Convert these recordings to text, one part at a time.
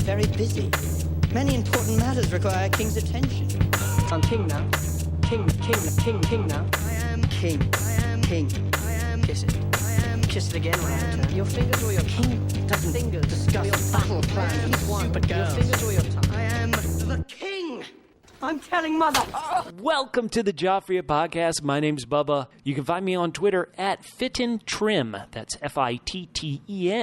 very busy. Many important matters require a king's attention. I'm king now. King now. I am king. I am king. I am... Kiss it. I am... Kiss it again when I return. Your fingers or your king doesn't Fingers. discuss Your battle plans with stupid Your girls. fingers or your tongue. I am the king. I'm telling mother. Welcome to the Joffrey Podcast. My name's Bubba. You can find me on Twitter at FittenTrim. That's FITTENTRIM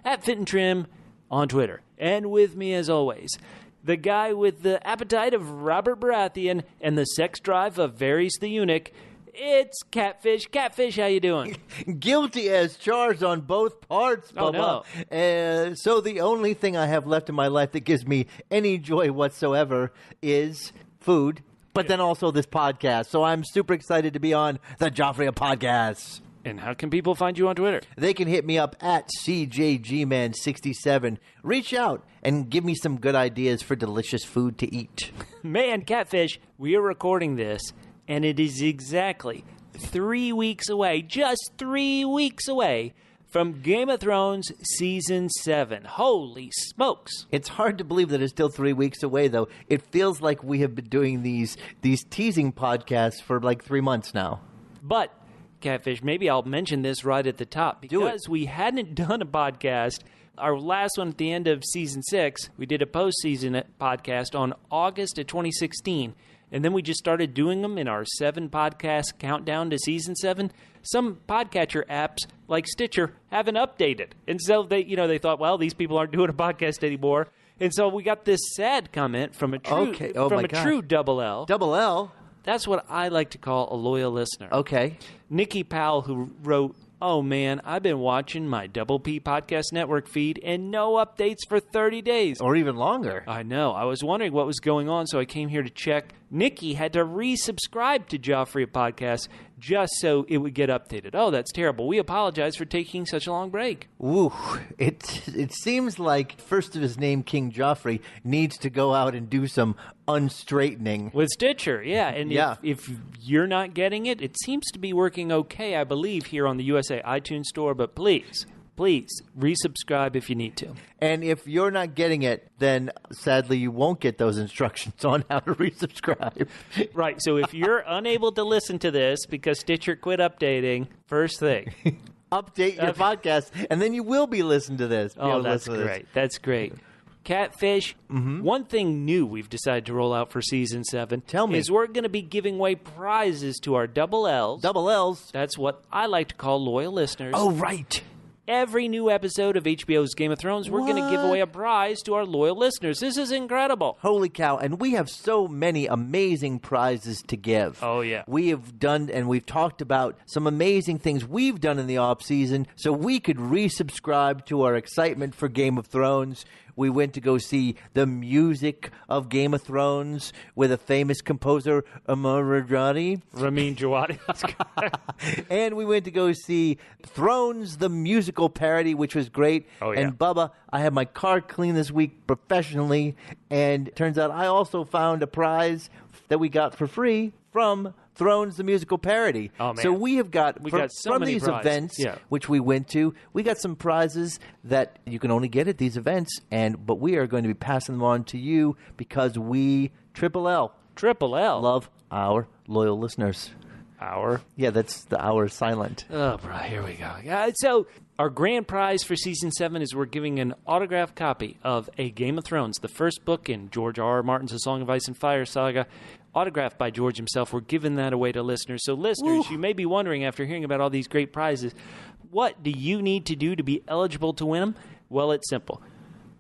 at FittenTrim on Twitter. And with me, as always, the guy with the appetite of Robert Baratheon and the sex drive of Varys the Eunuch. It's Catfish. Catfish, how you doing? Guilty as charged on both parts, Bubba. Oh, no. So the only thing I have left in my life that gives me any joy whatsoever is food, but then also this podcast. So I'm super excited to be on the Joffrey Podcast. And how can people find you on Twitter? They can hit me up at CJGman67. Reach out and give me some good ideas for delicious food to eat. Man, Catfish, we are recording this, and it is exactly 3 weeks away, just 3 weeks away, from Game of Thrones Season 7. Holy smokes. It's hard to believe that it's still 3 weeks away, though. It feels like we have been doing these teasing podcasts for like 3 months now. But, Catfish, maybe I'll mention this right at the top. Because we hadn't done a podcast. Our last one at the end of Season 6, we did a postseason podcast on August of 2016. And then we just started doing them in our 7 podcast countdown to Season 7. Some podcatcher apps like Stitcher haven't updated. And so they thought, well, these people aren't doing a podcast anymore. And so we got this sad comment from a true true double L. Double L? That's what I like to call a loyal listener. Okay. Nikki Powell, who wrote, "Oh man, I've been watching my Double P Podcast Network feed and no updates for 30 days. Or even longer. I know. I was wondering what was going on, so I came here to check. Nikki had to resubscribe to Joffrey Podcast just so it would get updated. Oh, that's terrible. We apologize for taking such a long break. Ooh, it seems like first of his name, King Joffrey, needs to go out and do some unstraightening. With Stitcher, yeah. And Yeah. If you're not getting it, it seems to be working okay, I believe, here on the USA iTunes Store. But please, resubscribe if you need to. And if you're not getting it, then sadly you won't get those instructions on how to resubscribe. Right, so if you're unable to listen to this because Stitcher quit updating, first thing. Update your podcast, and then you will be listening to this. Oh, that's great. That's great. Catfish, one thing new we've decided to roll out for Season 7 Tell me. is we're going to be giving away prizes to our double Ls. Double L's. That's what I like to call loyal listeners. Oh, right. Every new episode of HBO's Game of Thrones, we're going to give away a prize to our loyal listeners. This is incredible. Holy cow. And we have so many amazing prizes to give. Oh, yeah. We have done, and we've talked about some amazing things we've done in the off season so we could resubscribe to our excitement for Game of Thrones. We went to go see the music of Game of Thrones with a famous composer, Ramin Djawadi. And we went to go see Thrones, the musical parody, which was great. Oh, yeah. And Bubba, I had my car cleaned this week professionally, and it turns out I also found a prize that we got for free from Thrones, the musical parody. Oh, man. So we have got, so from many these prizes. events, Yeah. which we went to, we got some prizes that you can only get at these events, but we are going to be passing them on to you because we, Triple L, love our loyal listeners. Our? Yeah, that's the hour silent. Oh, bro, here we go. So our grand prize for Season 7 is we're giving an autographed copy of A Game of Thrones, the first book in George R.R. Martin's A Song of Ice and Fire saga, autographed by George himself. We're giving that away to listeners. So listeners, you may be wondering after hearing about all these great prizes, what do you need to do to be eligible to win them? Well, it's simple.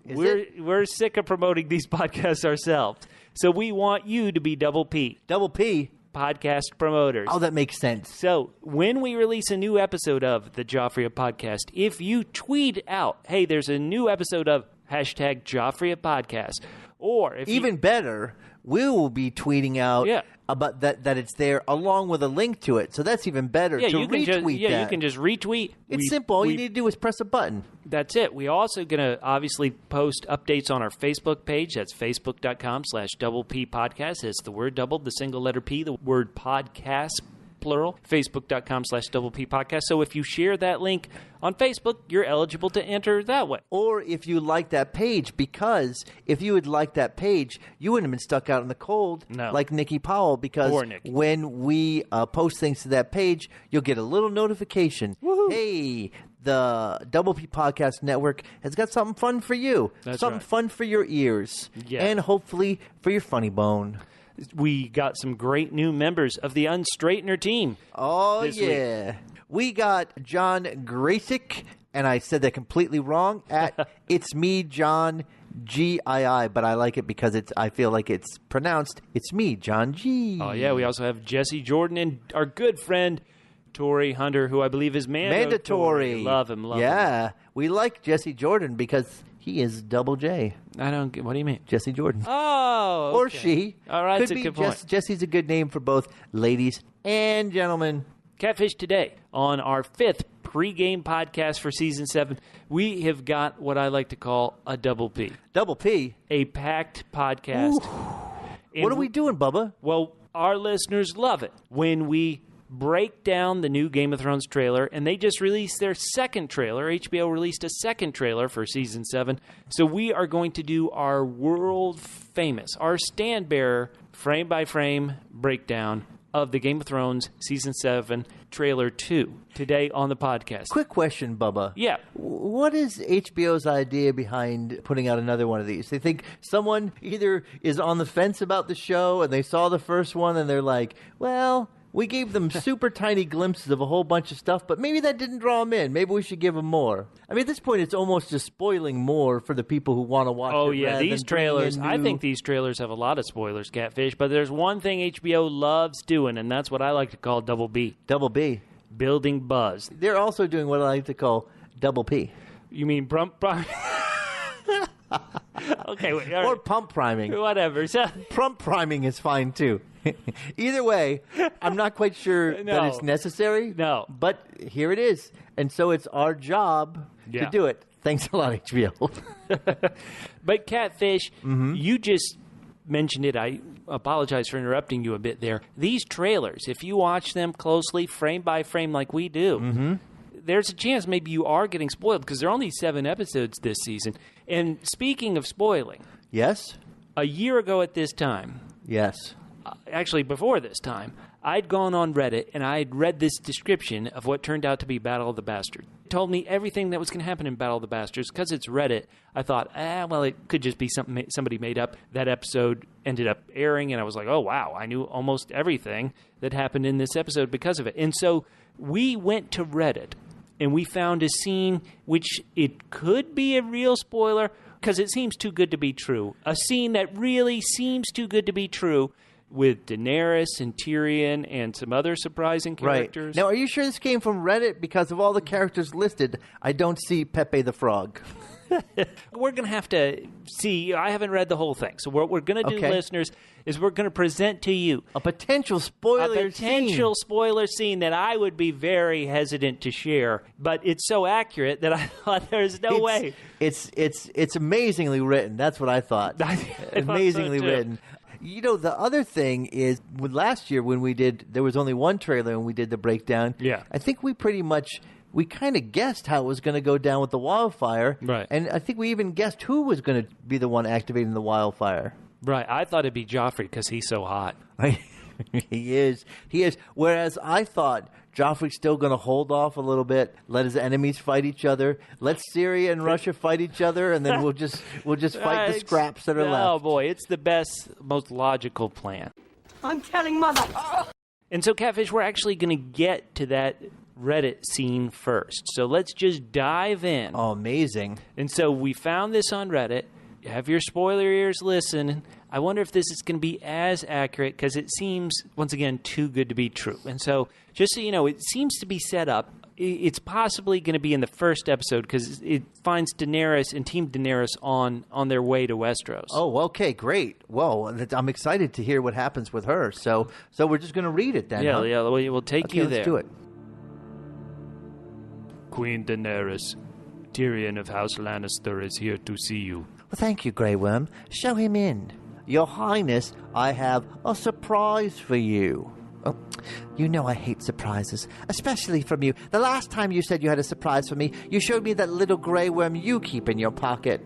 We're sick of promoting these podcasts ourselves. So we want you to be Double P. Double P. Podcast promoters. Oh, that makes sense. So when we release a new episode of the Joffrey Podcast, if you tweet out, hey, there's a new episode of hashtag Joffrey Podcast, or if Even better, we will be tweeting out about that it's there along with a link to it. So that's even better to retweet that. You can just retweet. It's simple. All you need to do is press a button. That's it. We also going to obviously post updates on our Facebook page. That's facebook.com/double P podcast. It's the word doubled, the single letter P, the word podcast. plural, facebook.com/Double P Podcast. So if you share that link on Facebook, you're eligible to enter that way. Or if you like that page, because if you had liked that page, you wouldn't have been stuck out in the cold like Nikki Powell, because when we post things to that page, you'll get a little notification. Woo-hoo. Hey, the Double P Podcast Network has got something fun for you. Something fun for your ears. Yeah. And hopefully for your funny bone. We got some great new members of the Unstraightener team. Oh, yeah. We got John Grasick, and I said that completely wrong, at It's Me, John G-I-I, but I like it because I feel like it's pronounced It's Me, John G. Oh, yeah. We also have Jesse Jordan and our good friend, Tory Hunter, who I believe is mandatory. Love him, love him. Yeah. We like Jesse Jordan because he is double J. I don't get, what do you mean? Jesse Jordan. Oh, okay. Or she. All right, that's a good point. Jesse's a good name for both ladies and gentlemen. Catfish today, on our 5th pregame podcast for Season 7, we have got what I like to call a double P. Double P? A packed podcast. What are we doing, Bubba? Well, our listeners love it when we break down the new Game of Thrones trailer, and they just released their second trailer. HBO released a second trailer for Season 7. So we are going to do our world-famous, our stand-bearer, frame-by-frame breakdown of the Game of Thrones Season 7 Trailer 2 today on the podcast. Quick question, Bubba. Yeah. What is HBO's idea behind putting out another one of these? They think someone either is on the fence about the show and they saw the first one and they're like, well, we gave them super tiny glimpses of a whole bunch of stuff, but maybe that didn't draw them in. Maybe we should give them more. I mean, at this point, it's almost just spoiling more for the people who want to watch it. Oh, yeah, these trailers. I think these trailers have a lot of spoilers, Catfish, but there's one thing HBO loves doing, and that's what I like to call double B. Double B. Building buzz. They're also doing what I like to call double P. You mean okay, wait, or pump priming. Whatever. Pump priming is fine, too. Either way, I'm not quite sure that it's necessary. No. But here it is. And so it's our job to do it. Thanks a lot, HBO. But Catfish, you just mentioned it. I apologize for interrupting you a bit there. These trailers, if you watch them closely, frame by frame like we do, there's a chance maybe you are getting spoiled because there are only 7 episodes this season. And speaking of spoiling. Yes? A year ago at this time. Yes. Actually, before this time, I'd gone on Reddit and I'd read this description of what turned out to be Battle of the Bastards. It told me everything that was going to happen in Battle of the Bastards. Because it's Reddit, I thought, well, it could just be something somebody made up. That episode ended up airing, and I was like, oh, wow, I knew almost everything that happened in this episode because of it. And so we went to Reddit, and we found a scene which it could be a real spoiler because it seems too good to be true. A scene that really seems too good to be true, with Daenerys and Tyrion and some other surprising characters. Right. Now, are you sure this came from Reddit? Because of all the characters listed, I don't see Pepe the Frog. We're going to have to see. I haven't read the whole thing. So what we're going to do, listeners, is we're going to present to you a potential spoiler scene that I would be very hesitant to share. But it's so accurate that I thought there's no way. It's amazingly written. That's what I thought. Amazingly written. You know, the other thing is, last year when there was only one trailer and we did the breakdown. Yeah. I think we kind of guessed how it was going to go down with the wildfire. Right. And I think we even guessed who was going to be the one activating the wildfire. Right. I thought it'd be Joffrey because he's so hot. He is. Whereas I thought Joffrey's still going to hold off a little bit, let his enemies fight each other, let Syria and Russia fight each other, and then we'll just fight the scraps that are left. Oh boy, it's the best, most logical plan. I'm telling Mother. And so, Catfish, we're actually going to get to that Reddit scene first. So let's just dive in. Oh, amazing. And so we found this on Reddit. Have your spoiler ears listen. I wonder if this is going to be as accurate because it seems, once again, too good to be true. And so, just so you know, it seems to be set up. It's possibly going to be in the first episode because it finds Daenerys and Team Daenerys on their way to Westeros. Oh, okay, great. Well, I'm excited to hear what happens with her. So we're just going to read it then. Yeah, we'll take you there. Let's do it. Queen Daenerys, Tyrion of House Lannister is here to see you. Well, thank you, Grey Worm. Show him in. Your Highness, I have a surprise for you. Oh, you know I hate surprises, especially from you. The last time you said you had a surprise for me, you showed me that little grey worm you keep in your pocket.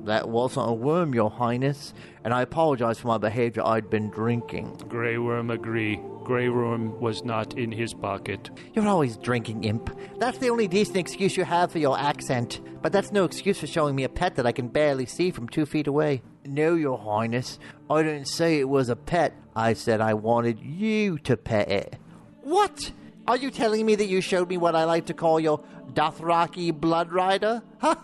That wasn't a worm, Your Highness, and I apologize for my behavior. I'd been drinking. Grey Worm agree. Grey Worm was not in his pocket. You're always drinking, imp. That's the only decent excuse you have for your accent. But that's no excuse for showing me a pet that I can barely see from 2 feet away. No, Your Highness. I didn't say it was a pet. I said I wanted you to pet it. What? Are you telling me that you showed me what I like to call your Dothraki blood rider? Huh?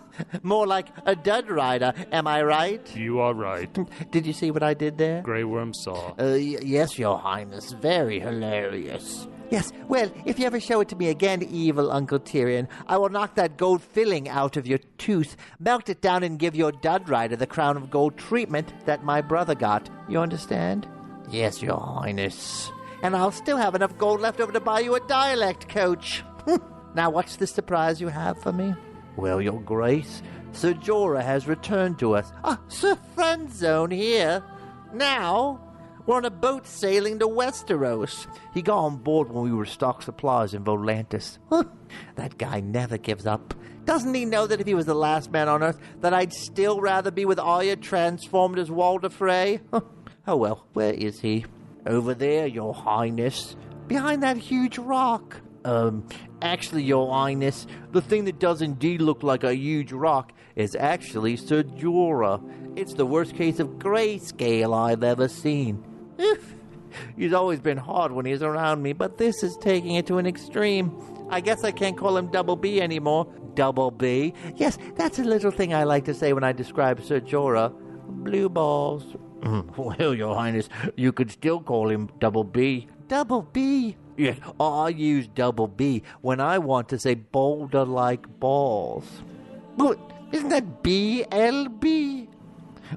More like a dud rider, am I right? You are right. Did you see what I did there? Grey Worm saw. Yes, Your Highness. Very hilarious. Yes, well, if you ever show it to me again, evil Uncle Tyrion, I will knock that gold filling out of your tooth, melt it down, and give your dud rider the crown of gold treatment that my brother got. You understand? Yes, Your Highness. And I'll still have enough gold left over to buy you a dialect coach. Now, what's the surprise you have for me? Well, Your Grace, Sir Jorah has returned to us. Sir Friendzone here. Now, we're on a boat sailing to Westeros. He got on board when we were stock supplies in Volantis. That guy never gives up. Doesn't he know that if he was the last man on Earth, that I'd still rather be with Arya transformed as Walder Frey? Oh well, where is he? Over there, Your Highness. Behind that huge rock. Actually, Your Highness, the thing that does indeed look like a huge rock is actually Sir Jorah. It's the worst case of grayscale I've ever seen. He's always been hard when he's around me, but this is taking it to an extreme. I guess I can't call him Double B anymore. Double B? Yes, that's a little thing I like to say when I describe Sir Jorah. Blue balls. Well, Your Highness, you could still call him Double B. Double B? Yes, I use Double B when I want to say boulder-like balls. But isn't that BLB?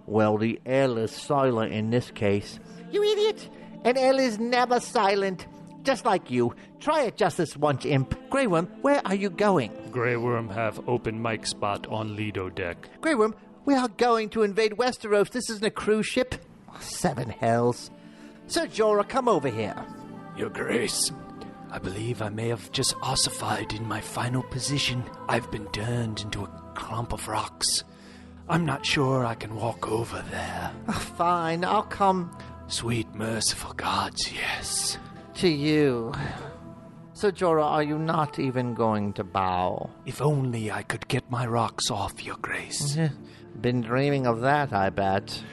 Well, the L is silent in this case. You idiot! An L is never silent. Just like you. Try it just this once, imp. Grey Worm, where are you going? Grey Worm have open mic spot on Lido deck. Grey Worm, we are going to invade Westeros. This isn't a cruise ship. 7 hells. Sir Jorah, come over here. Your Grace, I believe I may have just ossified in my final position. I've been turned into a clump of rocks. I'm not sure I can walk over there. Fine, I'll come. Sweet merciful gods, yes. To you. Sir Jorah, are you not even going to bow? If only I could get my rocks off, Your Grace. Been dreaming of that, I bet.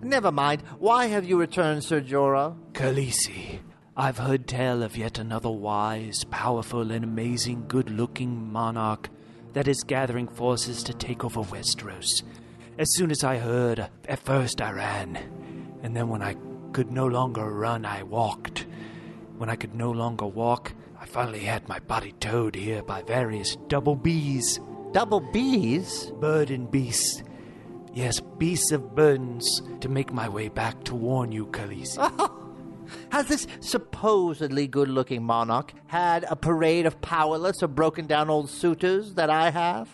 Never mind. Why have you returned, Sir Jorah? Khaleesi, I've heard tell of yet another wise, powerful, and amazing good-looking monarch that is gathering forces to take over Westeros. As soon as I heard, at first I ran, and then when I could no longer run, I walked. When I could no longer walk, I finally had my body towed here by various double Bs. Double Bs? Burden beasts. Yes, beasts of burdens, to make my way back to warn you, Khaleesi. Has this supposedly good-looking monarch had a parade of powerless or broken-down old suitors that I have?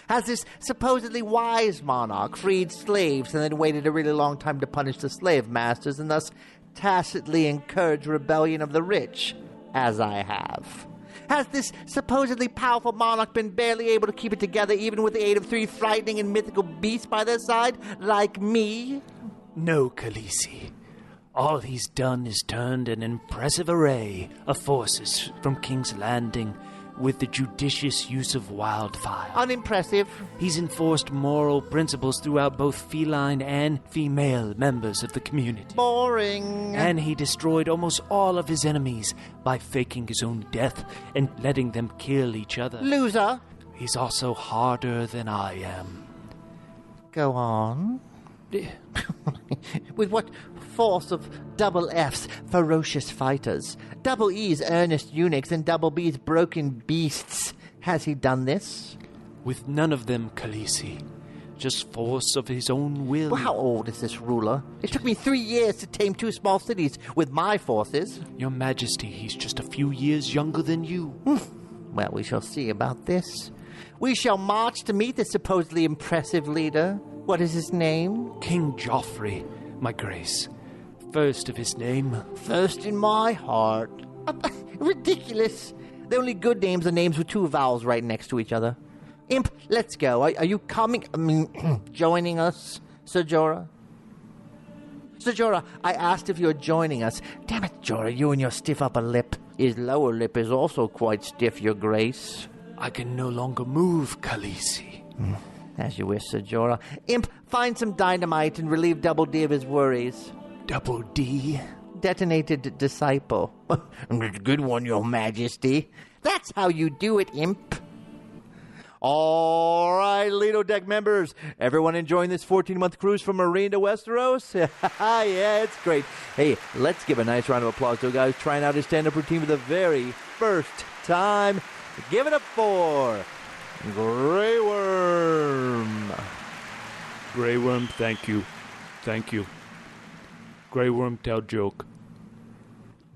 Has this supposedly wise monarch freed slaves and then waited a really long time to punish the slave masters and thus tacitly encourage rebellion of the rich, as I have? Has this supposedly powerful monarch been barely able to keep it together even with the aid of 3 frightening and mythical beasts by their side, like me? No, Khaleesi. All he's done is turned an impressive array of forces from King's Landing with the judicious use of wildfire. Unimpressive. He's enforced moral principles throughout both feline and female members of the community. Boring. And he destroyed almost all of his enemies by faking his own death and letting them kill each other. Loser. He's also harder than I am. Go on. With what force of double F's, ferocious fighters, double E's, earnest eunuchs, and double B's, broken beasts, has he done this? With none of them, Khaleesi. Just force of his own will. Well, how old is this ruler? It took me 3 years to tame 2 small cities with my forces. Your Majesty, he's just a few years younger than you. Well, we shall see about this. We shall march to meet this supposedly impressive leader. What is his name? King Joffrey, my grace. first of his name. First in my heart. Ridiculous. The only good names are names with two vowels right next to each other. Imp, let's go. Are you coming? Joining us, Sir Jorah? Sir Jorah, I asked if you're joining us. Damn it, Jorah, you and your stiff upper lip. His lower lip is also quite stiff, Your Grace. I can no longer move, Khaleesi. As you wish, Sir Jorah. Imp, find some dynamite and relieve Double D of his worries. Double D? Detonated disciple. Good one, Your Majesty. That's how you do it, Imp. All right, Lido Deck members. Everyone enjoying this 14-month cruise from Marine to Westeros? Yeah, it's great. Hey, let's give a nice round of applause to a guy who's trying out his stand-up routine for the very first time. Give it up for Grey Worm. Grey Worm, thank you. Thank you. Grey Worm tell joke.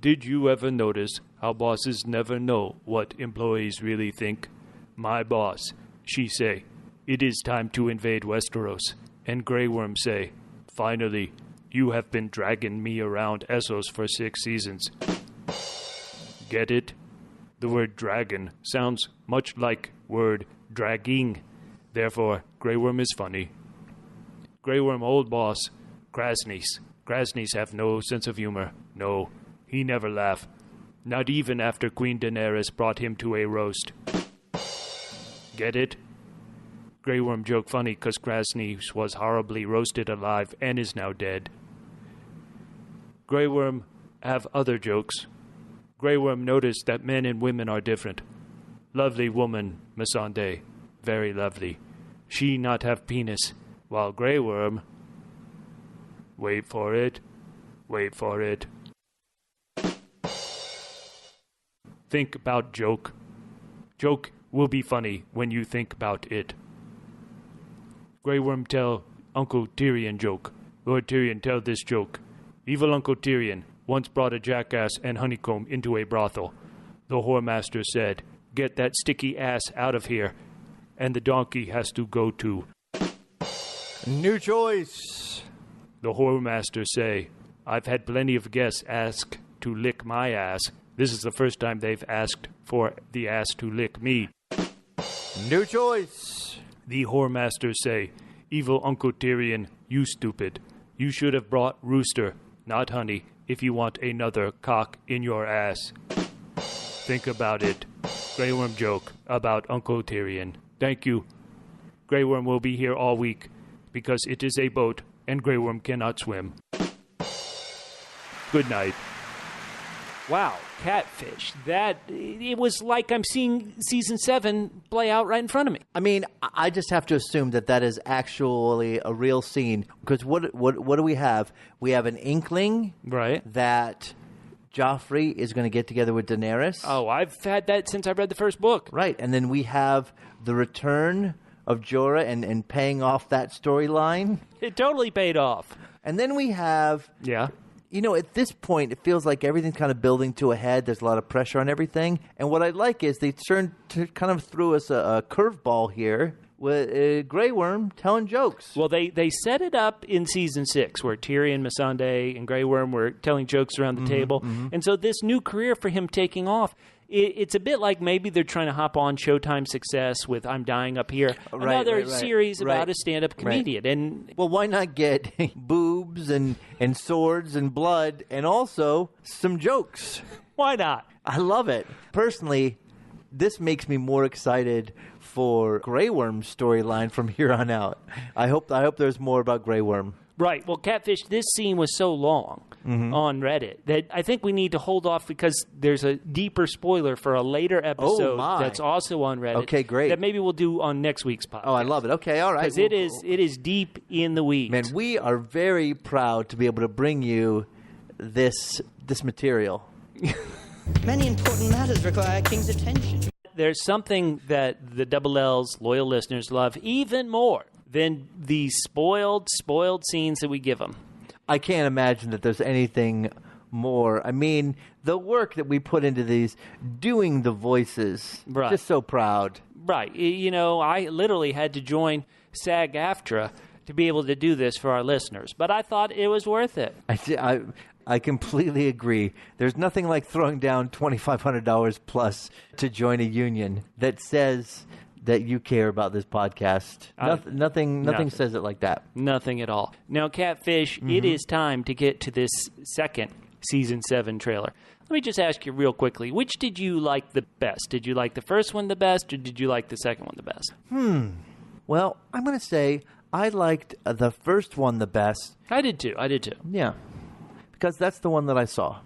Did you ever notice how bosses never know what employees really think? My boss, she say, it is time to invade Westeros. And Grey Worm say, finally, you have been dragging me around Essos for 6 seasons. Get it? The word dragon sounds much like word dragging. Therefore, Grey Worm is funny. Grey Worm old boss, Krasnies. Krasnies have no sense of humor. No, he never laugh. Not even after Queen Daenerys brought him to a roast. Get it? Grey Worm joke funny because Krasnies was horribly roasted alive and is now dead. Grey Worm have other jokes. Grey Worm noticed that men and women are different. Lovely woman, Missandei. Very lovely. She not have penis, while Grey Worm... Wait for it. Wait for it. Think about joke. Joke will be funny when you think about it. Grey Worm tell Uncle Tyrion joke. Lord Tyrion tell this joke. Evil Uncle Tyrion once brought a jackass and Honeycomb into a brothel. The whoremaster said, get that sticky ass out of here, and the donkey has to go too. New choice. The whoremaster say, I've had plenty of guests ask to lick my ass. This is the first time they've asked for the ass to lick me. New choice. The whoremaster say, evil Uncle Tyrion, you stupid. You should have brought rooster, not honey, if you want another cock in your ass. Think about it. Grey Worm joke about Uncle Tyrion. Thank you. Grey Worm will be here all week because it is a boat and Grey Worm cannot swim. Good night. Wow, Catfish. It was like I'm seeing season 7 play out right in front of me. I mean, I just have to assume that is actually a real scene. Because what do we have? We have an inkling right that Joffrey is going to get together with Daenerys. Oh, I've had that since I read the first book. Right, and then we have the return of Jorah and paying off that storyline. It totally paid off. And then we have... Yeah. You know, at this point, it feels like everything's kind of building to a head. There's a lot of pressure on everything. And what I like is they kind of threw us a curveball here with Grey Worm telling jokes. Well, they set it up in season 6 where Tyrion, Missandei, and Grey Worm were telling jokes around the table. Mm-hmm. And so this new career for him taking off, it's a bit like maybe they're trying to hop on Showtime success with I'm Dying Up Here, another series about a stand-up comedian. Right. And well, why not get boobs and swords and blood and also some jokes? Why not? I love it. Personally, this makes me more excited for Grey Worm's storyline from here on out. I hope there's more about Grey Worm. Right. Well, Catfish, this scene was so long on Reddit that I think we need to hold off because there's a deeper spoiler for a later episode that's also on Reddit. Okay, great. That maybe we'll do on next week's podcast. Oh, I love it. Okay, all right. Because it is deep in the weeds. Man, we are very proud to be able to bring you this material. Many important matters require King's attention. There's something that the Double L's loyal listeners love even more than the spoiled scenes that we give them. I can't imagine that there's anything more. I mean, the work that we put into these, doing the voices, just so proud. Right. You know, I literally had to join SAG-AFTRA to be able to do this for our listeners. But I thought it was worth it. I completely agree. There's nothing like throwing down $2,500 plus to join a union that says that you care about this podcast. Nothing says it like that. Nothing at all. Now, Catfish, it is time to get to this second Season 7 trailer. Let me just ask you real quickly, which did you like the best? Did you like the first one the best, or did you like the second one the best? Well, I'm going to say I liked the first one the best. I did too. Yeah. Because that's the one that I saw.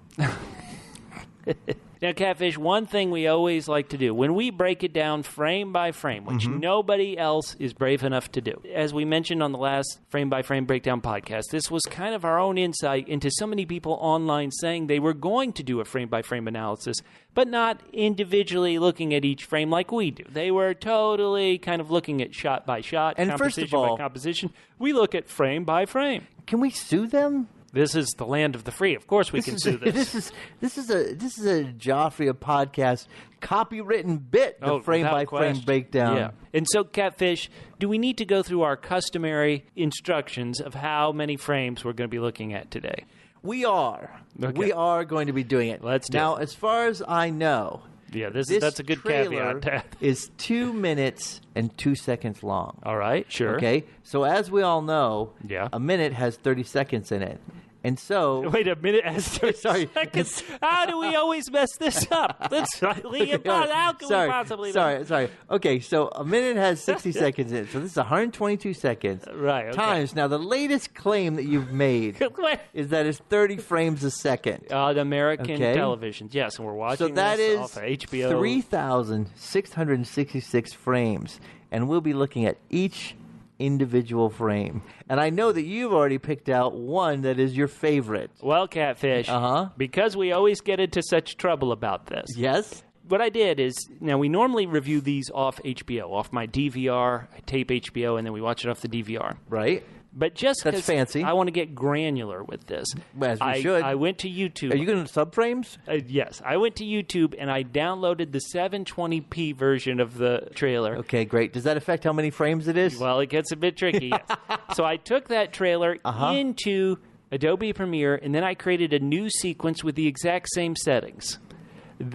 Now, Catfish, one thing we always like to do, when we break it down frame by frame, which nobody else is brave enough to do, as we mentioned on the last Frame by Frame Breakdown podcast, this was kind of our own insight into so many people online saying they were going to do a frame by frame analysis, but not individually looking at each frame like we do. They were totally kind of looking at shot by shot, and composition first of all, by composition. We look at frame by frame. Can we sue them? This is the land of the free. Of course we can sue this. This is a Joffrey podcast copywritten bit, the frame by frame breakdown. Yeah. And so, Catfish, do we need to go through our customary instructions of how many frames we're going to be looking at today? We are. Okay. We are going to be doing it. Let's do now, it. as far as I know, that's a good caveat. Is 2 minutes and 2 seconds long. All right, sure. Okay, so as we all know, Yeah. a minute has 30 seconds in it. And so... Wait a minute. Seconds. How do we always mess this up? Let's how can we possibly... Sorry. Okay, so a minute has 60 seconds in it. So this is 122 seconds. Right, okay. Times. Now, the latest claim that you've made is that it's 30 frames a second. The American television. Yes, and we're watching so that this is off of HBO. 3,666 frames. And we'll be looking at each individual frame. And I know that you've already picked out one that is your favorite. Well, Catfish, because we always get into such trouble about this. Yes? What I did is, now we normally review these off HBO, off my DVR. I tape HBO, and then we watch it off the DVR. Right. But just That's because fancy. I want to get granular with this. As we should. I went to YouTube. Are you going to subframes? Yes. I went to YouTube, and I downloaded the 720p version of the trailer. Okay, great. Does that affect how many frames it is? Well, it gets a bit tricky, yes. So I took that trailer into Adobe Premiere, and then I created a new sequence with the exact same settings.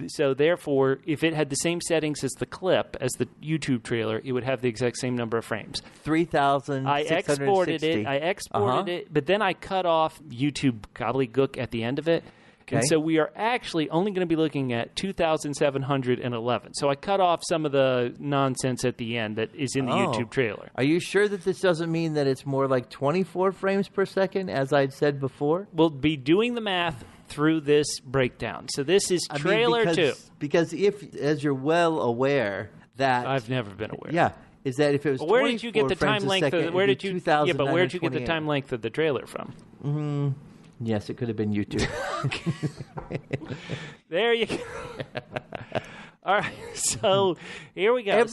So therefore, if it had the same settings as the clip, as the YouTube trailer, it would have the exact same number of frames. 3,660. I exported it, but then I cut off YouTube gobbledygook at the end of it. Okay. And so we are actually only going to be looking at 2,711. So I cut off some of the nonsense at the end that is in the YouTube trailer. Are you sure that this doesn't mean that it's more like 24 frames per second, as I'd said before? We'll be doing the math through this breakdown. So this is trailer 2. Because if, as you're well aware, that... I've never been aware. Yeah. Is that if it was 24 where did you get the time length of where did you get the time length of the trailer from? Yes, it could have been YouTube. There you go. All right, so here we go.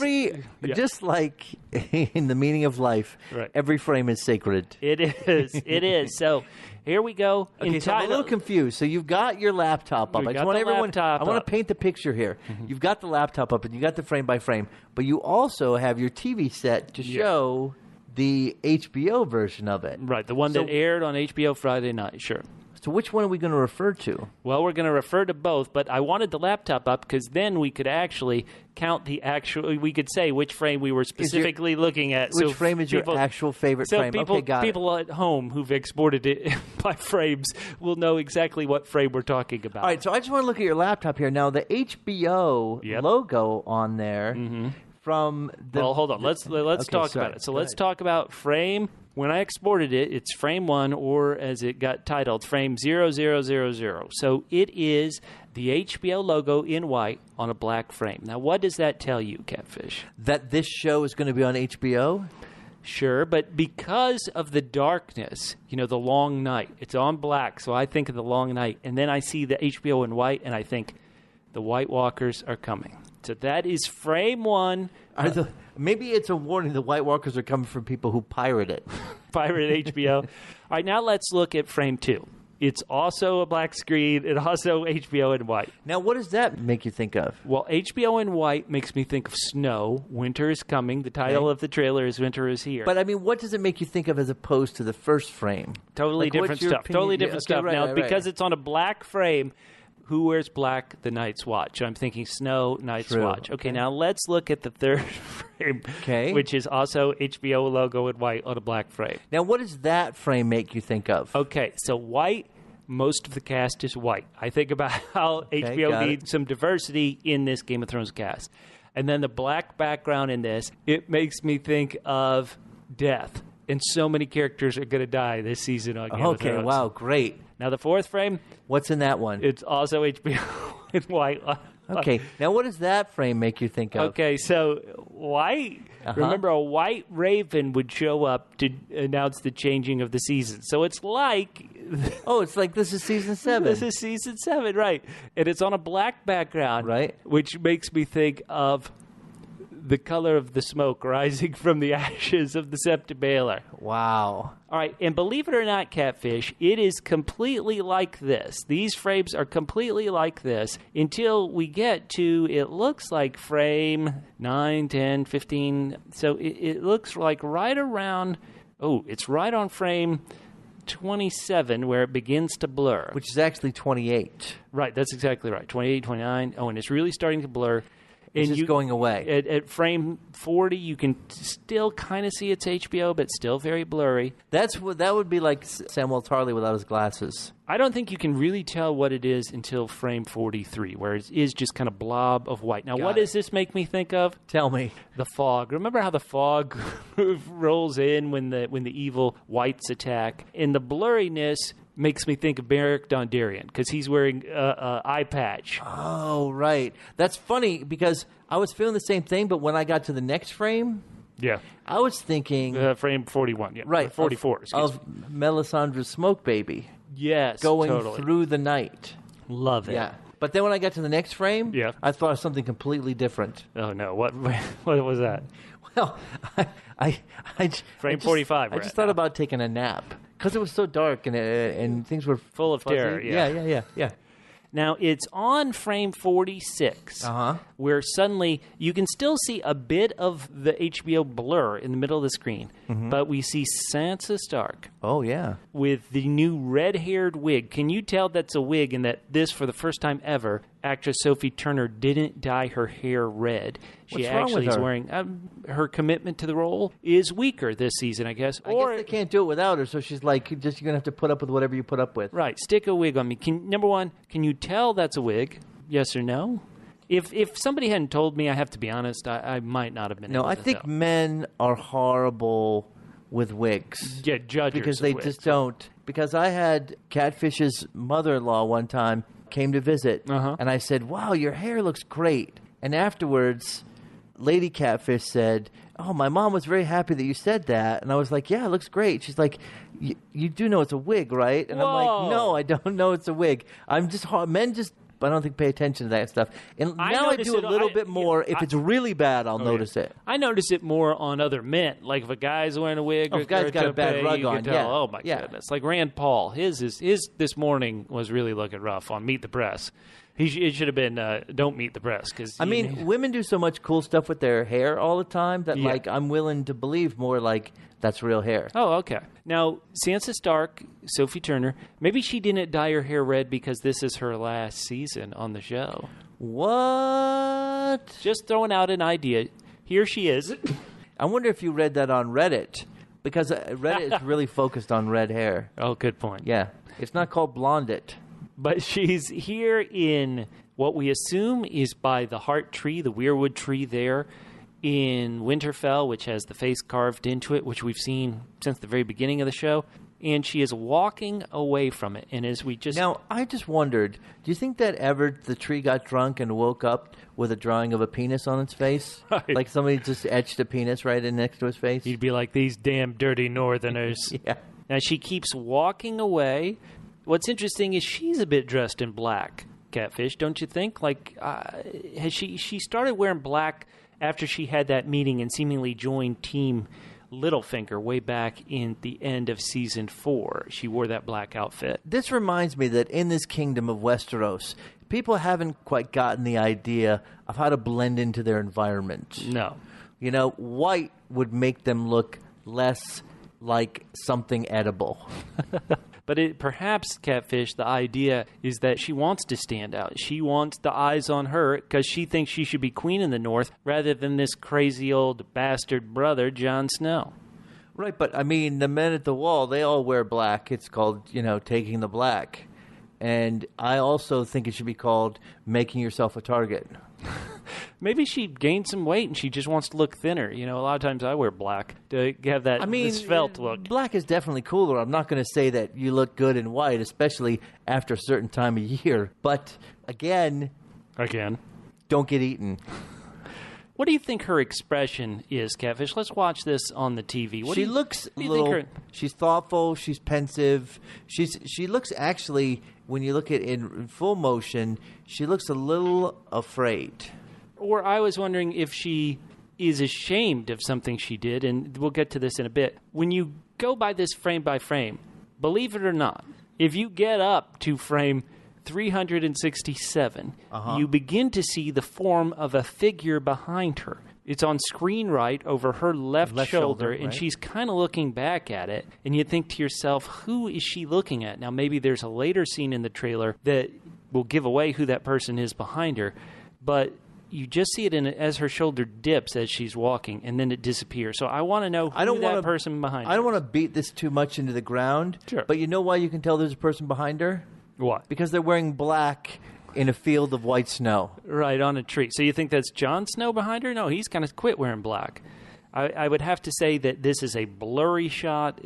Just like in the meaning of life, every frame is sacred. It is. It is. So here we go. Okay, so I'm a little confused. So you've got your laptop up. I want to paint the picture here. You've got the laptop up and you got the frame by frame, but you also have your TV set to show the HBO version of it. Right, the one that aired on HBO Friday night, sure. So which one are we going to refer to? Well, we're going to refer to both, but I wanted the laptop up because then we could actually count we could say which frame we were specifically looking at. Which frame is your actual favorite frame? People at home who've exported it by frames will know exactly what frame we're talking about. All right, so I just want to look at your laptop here. Now, the HBO logo on there from the... Well, hold on. Let's talk about it. So let's talk about frame... When I exported it, it's frame 1, or as it got titled, frame 0000. So it is the HBO logo in white on a black frame. Now, what does that tell you, Catfish? That this show is going to be on HBO? Sure, but because of the darkness, the long night, it's on black, so I think of the long night. And then I see the HBO in white, and I think the White Walkers are coming. So that is frame 1. Maybe it's a warning the White Walkers are coming from people who pirate it. Pirate HBO. All right, now let's look at frame 2. It's also a black screen and also HBO in white. Now, what does that make you think of? Well, HBO in white makes me think of snow. Winter is coming. The title of the trailer is Winter is Here. But, I mean, what does it make you think of as opposed to the first frame? Totally Like, different what's your stuff. opinion? Totally Yeah, different okay, stuff. right, Now, right, because right. it's on a black frame, who wears black? The Night's Watch. I'm thinking Snow, Night's True. Watch. Okay, now let's look at the third frame, Okay. which is also HBO logo in white on a black frame. Now, what does that frame make you think of? Okay, so white, most of the cast is white. I think about how HBO got it. needs some diversity in this Game of Thrones cast. And then the black background in this, it makes me think of death. And so many characters are going to die this season on Game of Okay, Thrones. wow, great. Now, the fourth frame, What's in that one? it's also HBO in white. Okay, now what does that frame make you think of? Okay, so white. Remember, a white raven would show up to announce the changing of the season. So it's like Oh, it's like this is season 7. this is season 7, right? And it's on a black background, Right. Which makes me think of the color of the smoke rising from the ashes of the septic baler. Wow. All right, and believe it or not, Catfish, it is completely like this. These frames are completely like this until we get to, it looks like frame 9, 10, 15. So it looks like right around, it's right on frame 27 where it begins to blur. Which is actually 28. Right, that's exactly right. 28, 29. Oh, and it's really starting to blur. It's just going away. At frame 40, you can still kind of see it's HBO, but still very blurry. That would be like Samuel Tarly without his glasses. I don't think you can really tell what it is until frame 43, where it is just kind of blob of white. Now, what does this make me think of? Tell me. The fog. Remember how the fog rolls in when the evil whites attack? And the blurriness makes me think of Beric Dondarrion because he's wearing an eye patch. Oh, right. That's funny because I was feeling the same thing, but when I got to the next frame, Yeah. I was thinking... Frame 41. Yeah. right. 44. Of Melisandre's Smoke Baby Yes. going totally. through the night. Love it. Yeah. But then when I got to the next frame, Yeah. I thought of something completely different. Oh, no. What was that? Well, Frame 45 I we're just at thought now. about taking a nap because it was so dark and things were Full of fuzzy. terror, yeah. Yeah. Now, it's on frame 46, where suddenly you can still see a bit of the HBO blur in the middle of the screen, but we see Sansa Stark Oh, yeah. with the new red-haired wig. Can you tell that's a wig and that this, for the first time ever, actress Sophie Turner didn't dye her hair red? She What's wrong with actually is her? wearing... her commitment to the role is weaker this season, I guess. I guess they can't do it without her, so she's like, you're going to have to put up with whatever you put up with. Right, stick a wig on me. Number one, can you tell that's a wig? Yes or no? If somebody hadn't told me, I have to be honest, I might not have been No, able I to think tell. men are horrible with wigs. Yeah, judges Because of they wigs. just don't. Because I had Catfish's mother-in-law one time came to visit, and I said, wow, your hair looks great. And afterwards, Lady Catfish said, oh, my mom was very happy that you said that. And I was like, yeah, it looks great. She's like, you do know it's a wig, right? And I'm Whoa. like, no, I don't know it's a wig. I'm just men just... I don't think pay attention to that stuff. And I now I notice do a it- little I- bit more. If it's really bad, I'll notice it. I notice it more on other men. Like if a guy's wearing a wig Oh, or if a guy's got a bad toupee, rug you can on, tell, yeah. oh my Yeah. goodness. Like Rand Paul, his this morning was really looking rough on Meet the Press. It should have been Don't Meet the Press. Cause I mean, women do so much cool stuff with their hair all the time that, Yeah. like, I'm willing to believe more like that's real hair. Oh, okay. Now, Sansa Stark, Sophie Turner, maybe she didn't dye her hair red because this is her last season on the show. What? Just throwing out an idea. Here she is. I wonder if you read that on Reddit, because Reddit is really focused on red hair. Oh, good point. Yeah. It's not called Blonde It. But she's here in what we assume is by the heart tree, the weirwood tree there in Winterfell, which has the face carved into it, which we've seen since the very beginning of the show. And she is walking away from it. And as we just... Now, I just wondered, do you think that ever the tree got drunk and woke up with a drawing of a penis on its face? Right. Like somebody just etched a penis right in next to his face? You'd be like, these damn dirty northerners. Yeah. Now, she keeps walking away. What's interesting is she's a bit dressed in black, Catfish, don't you think? Like, has she started wearing black after she had that meeting and seemingly joined Team Littlefinger way back in the end of season 4. She wore that black outfit. This reminds me that in this kingdom of Westeros, people haven't quite gotten the idea of how to blend into their environment. No. You know, white would make them look less like something edible. But perhaps, Catfish, the idea is that she wants to stand out. She wants the eyes on her because she thinks she should be queen in the North rather than this crazy old bastard brother, Jon Snow. Right, but I mean, the men at the wall, they all wear black. It's called, taking the black. And I also think it should be called making yourself a target. Maybe she gained some weight and she just wants to look thinner. A lot of times I wear black to have that svelte look. Black is definitely cooler. I'm not going to say that you look good in white, especially after a certain time of year. But again, don't get eaten. What do you think her expression is, Catfish? Let's watch this on the TV. She looks a little. She's thoughtful. She's pensive. She looks actually, when you look at it in full motion, she looks a little afraid. Or I was wondering if she is ashamed of something she did, and we'll get to this in a bit. When you go by this frame by frame, believe it or not, if you get up to frame 367, you begin to see the form of a figure behind her. It's on screen right over her left shoulder, and she's kind of looking back at it. And you think to yourself, who is she looking at? Now, maybe there's a later scene in the trailer that will give away who that person is behind her. But you just see it as her shoulder dips as she's walking, and then it disappears. So I want to know who that person behind her. I don't want to beat this too much into the ground. Sure. But you know why you can tell there's a person behind her? What? Because they're wearing black in a field of white snow. Right, on a tree. So you think that's Jon Snow behind her? No, he's kind of quit wearing black. I would have to say that this is a blurry shot.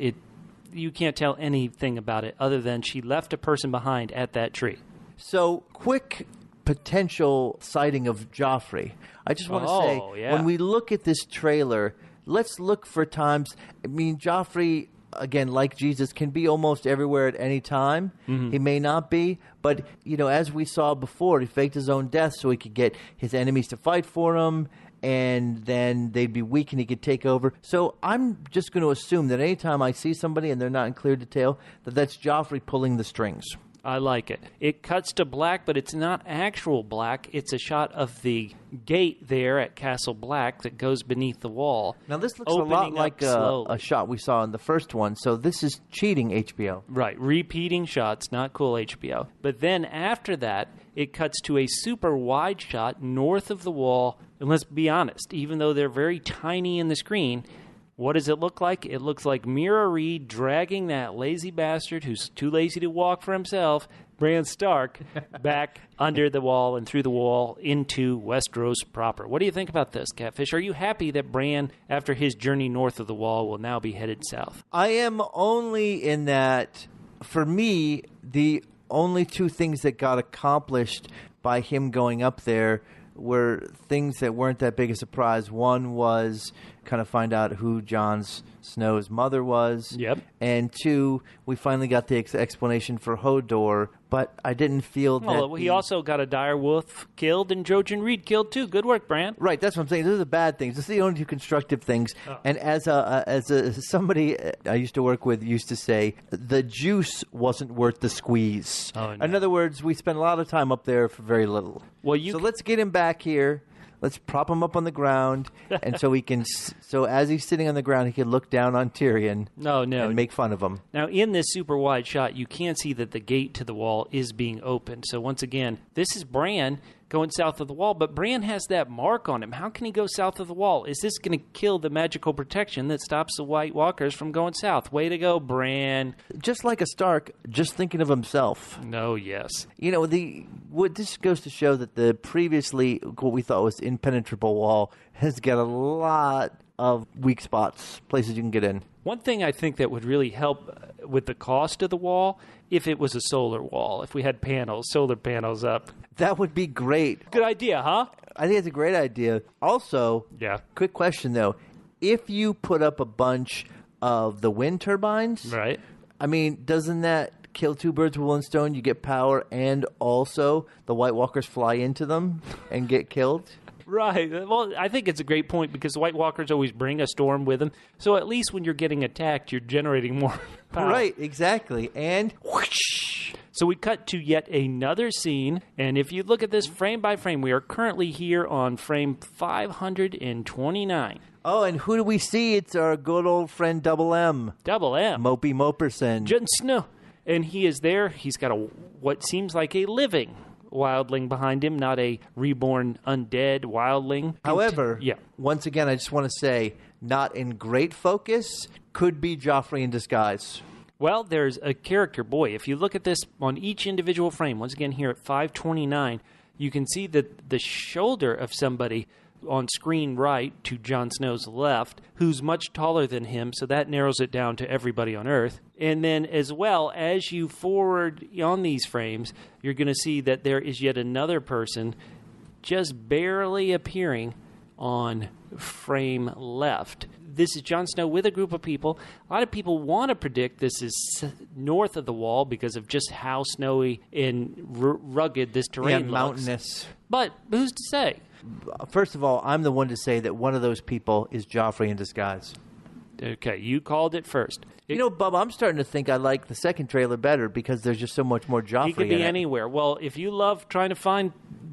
You can't tell anything about it other than she left a person behind at that tree. So, quick potential sighting of Joffrey. I just want to say, when we look at this trailer, let's look for times. I mean, Joffrey, again, like Jesus, can be almost everywhere at any time. He may not be, but, as we saw before, he faked his own death so he could get his enemies to fight for him, and then they'd be weak and he could take over. So I'm just going to assume that anytime I see somebody and they're not in clear detail, that's Joffrey pulling the strings. I like it. It cuts to black, but it's not actual black. It's a shot of the gate there at Castle Black that goes beneath the wall. Now, this looks a lot like a shot we saw in the first one, so this is cheating HBO. Right, repeating shots, not cool HBO. But then after that, it cuts to a super wide shot north of the wall. And let's be honest, even though they're very tiny in the screen, what does it look like? It looks like Mira Reed dragging that lazy bastard who's too lazy to walk for himself, Bran Stark, back under the wall and through the wall into Westeros proper. What do you think about this, Catfish? Are you happy that Bran, after his journey north of the wall, will now be headed south? I am, only in that, for me, the only two things that got accomplished by him going up there were things that weren't that big a surprise. One was kind of find out who Jon Snow's mother was. Yep. And two, we finally got the explanation for Hodor, but I didn't feel that... Well, he also got a dire wolf killed and Jojen Reed killed too. Good work, Bran. Right, that's what I'm saying. Those are the bad things. Those are the only two constructive things. Oh. And as somebody I used to work with used to say, the juice wasn't worth the squeeze. Oh, no. In other words, we spent a lot of time up there for very little. Well, so let's get him back here. Let's prop him up on the ground, and so he can. So as he's sitting on the ground, he can look down on Tyrion. No, and make fun of him. Now, in this super wide shot, you can see that the gate to the wall is being opened. So once again, this is Bran going south of the wall, but Bran has that mark on him. How can he go south of the wall? Is this going to kill the magical protection that stops the White Walkers from going south? Way to go, Bran. Just like a Stark, just thinking of himself. No, yes. This goes to show that the previously, what we thought was impenetrable wall has got a lot of weak spots, places you can get in. One thing I think that would really help with the cost of the wall, if it was a solar wall, if we had solar panels up. That would be great. Good idea, huh? I think it's a great idea. Also, quick question though. If you put up a bunch of the wind turbines, right? I mean, doesn't that kill two birds with one stone? You get power and also the White Walkers fly into them and get killed. Right. Well, I think it's a great point because the White Walkers always bring a storm with them. So at least when you're getting attacked, you're generating more power. Right, exactly. And whoosh. So we cut to yet another scene, and if you look at this frame by frame, we are currently here on frame 529. Oh, and who do we see? It's our good old friend Double M. Double M. Mopey Moperson. Jon Snow. And he is there. He's got what seems like a living wildling behind him, not a reborn undead wildling. However, yeah. Once again, I just want to say, not in great focus, could be Joffrey in disguise. Well, there's a character. Boy, if you look at this on each individual frame, once again here at 529, you can see that the shoulder of somebody on screen right to Jon Snow's left, who's much taller than him, so that narrows it down to everybody on Earth. And then as well, as you forward on these frames, you're going to see that there is yet another person just barely appearing on frame left. This is Jon Snow with a group of people. A lot of people want to predict this is north of the wall because of just how snowy and rugged this terrain looks. Mountainous. But who's to say? First of all, I'm the one to say that one of those people is Joffrey in disguise. Okay, you called it first. You know, Bubba, I'm starting to think I like the second trailer better because there's just so much more Joffrey He could in be it. anywhere. Well, if you love trying to find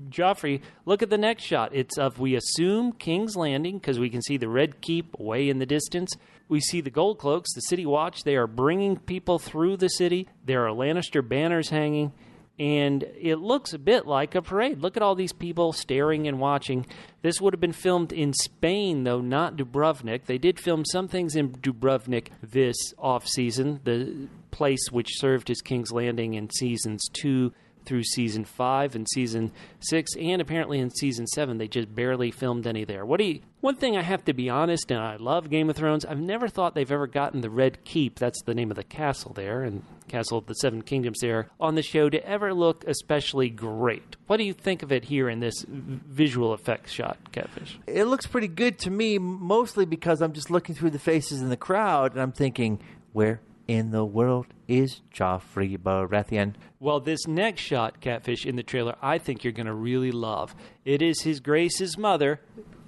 Joffrey, look at the next shot. It's of, we assume, King's Landing, because we can see the Red Keep way in the distance. We see the Gold Cloaks, the City Watch. They are bringing people through the city. There are Lannister banners hanging. And it looks a bit like a parade. Look at all these people staring and watching. This would have been filmed in Spain, though, not Dubrovnik. They did film some things in Dubrovnik this off-season, the place which served as King's Landing in Seasons 2 through Season 5 and Season 6, and apparently in Season 7, they just barely filmed any there. One thing I have to be honest, and I love Game of Thrones, I've never thought they've ever gotten the Red Keep, that's the name of the castle there, and Castle of the Seven Kingdoms there, on the show to ever look especially great. What do you think of it here in this visual effects shot, Catfish? It looks pretty good to me, mostly because I'm just looking through the faces in the crowd, and I'm thinking, where in the world is Joffrey Baratheon? Well, this next shot, Catfish, in the trailer, I think you're going to really love. It is His Grace's mother,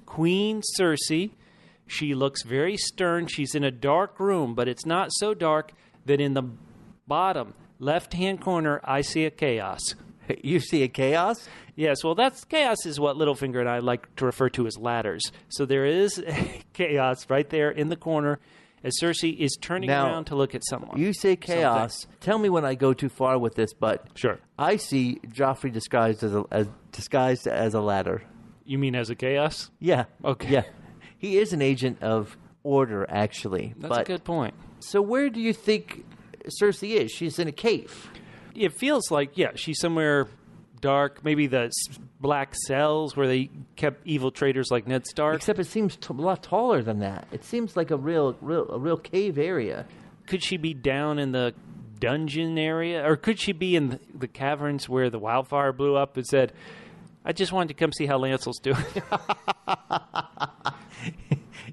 Queen Cersei. She looks very stern. She's in a dark room, but it's not so dark that in the bottom left-hand corner, I see a chaos. You see a chaos? Yes, well, chaos is what Littlefinger and I like to refer to as ladders. So there is a chaos right there in the corner as Cersei is turning around to look at someone. You say chaos. Tell me when I go too far with this, but sure. I see Joffrey disguised as a ladder. You mean as a chaos? Yeah. Okay. Yeah. He is an agent of order, actually. That's a good point. So where do you think Cersei is? She's in a cave. It feels like, she's somewhere dark, maybe the black cells where they kept evil traitors like Ned Stark. Except it seems a lot taller than that. It seems like a real cave area. Could she be down in the dungeon area? Or could she be in the caverns where the wildfire blew up and said, I just wanted to come see how Lancel's doing?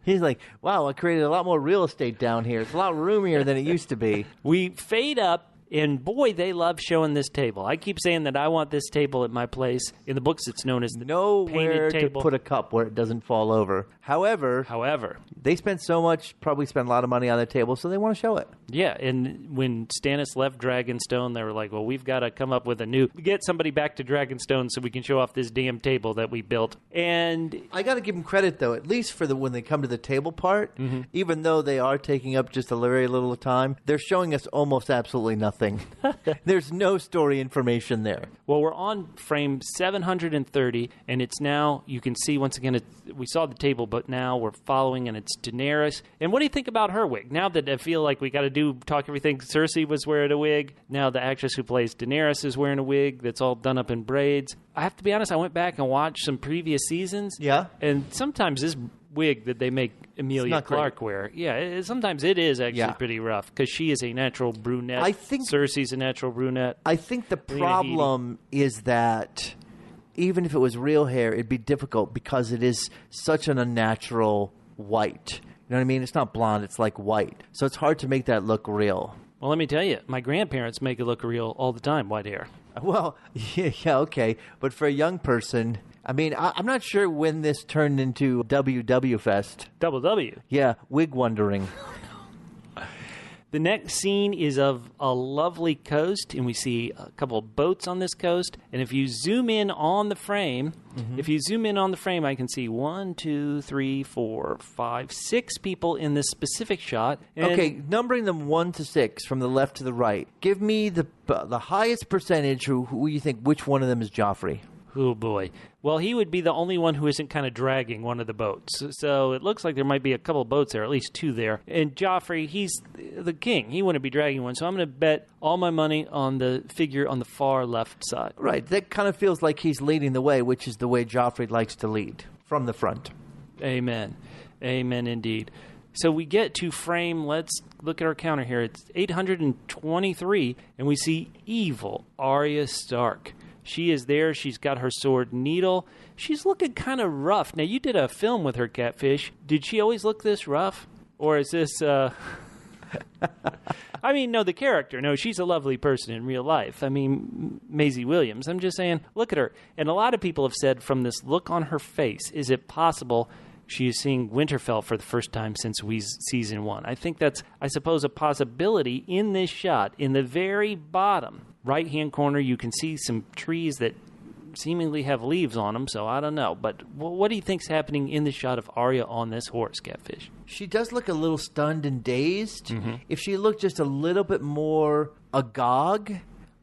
He's like, wow, I created a lot more real estate down here. It's a lot roomier than it used to be. We fade up. And boy, they love showing this table. I keep saying that I want this table at my place. In the books, it's known as the nowhere painted table. To put a cup where it doesn't fall over. However, they spent probably spent a lot of money on the table, so they want to show it. Yeah, and when Stannis left Dragonstone, they were like, well, we've got to come up with get somebody back to Dragonstone so we can show off this damn table that we built. And I got to give them credit, though, at least for when they come to the table part, even though they are taking up just a very little time, they're showing us almost absolutely nothing. There's no story information there. Well, we're on frame 730, and it's now, you can see once again, we saw the table, but now we're following, and it's Daenerys. And what do you think about her wig? Now that I feel like we got to talk everything, Cersei was wearing a wig. Now the actress who plays Daenerys is wearing a wig that's all done up in braids. I have to be honest, I went back and watched some previous seasons. Yeah. And sometimes this wig that they make Emilia Clarke wear, sometimes it is actually pretty rough because she is a natural brunette. I think Cersei's a natural brunette. I think the problem is that even if it was real hair, it'd be difficult because it is such an unnatural white. You know what I mean? It's not blonde, it's like white. So it's hard to make that look real. Well, let me tell you, my grandparents make it look real all the time, white hair. Well, yeah, okay. But for a young person, I mean, I'm not sure when this turned into WW Fest. Double W. Yeah, wig wondering. The next scene is of a lovely coast, and we see a couple of boats on this coast. And if you zoom in on the frame, I can see 1, 2, 3, 4, 5, 6 people in this specific shot. And Okay, numbering them 1 to 6 from the left to the right. Give me the highest percentage who you think, which one of them is Joffrey? Oh, boy. Well, he would be the only one who isn't kind of dragging one of the boats. So it looks like there might be a couple of boats there, at least 2 there. And Joffrey, he's the king. He wouldn't be dragging one. So I'm going to bet all my money on the figure on the far left side. Right, that kind of feels like he's leading the way, which is the way Joffrey likes to lead, from the front. Amen. Amen indeed. So we get to frame, let's look at our counter here. It's 823, and we see evil Arya Stark. She is there. She's got her sword needle. She's looking kind of rough. Now, you did a film with her, Catfish. Did she always look this rough? Or is this... I mean, no, the character. No, she's a lovely person in real life. I mean, Maisie Williams. I'm just saying, look at her. And a lot of people have said from this look on her face, is it possible she is seeing Winterfell for the first time since season 1? I think that's, I suppose, a possibility in this shot. In the very bottom right-hand corner, you can see some trees that seemingly have leaves on them, so I don't know. But what do you think's happening in the shot of Arya on this horse, Catfish? She does look a little stunned and dazed. Mm-hmm. If she looked just a little bit more agog,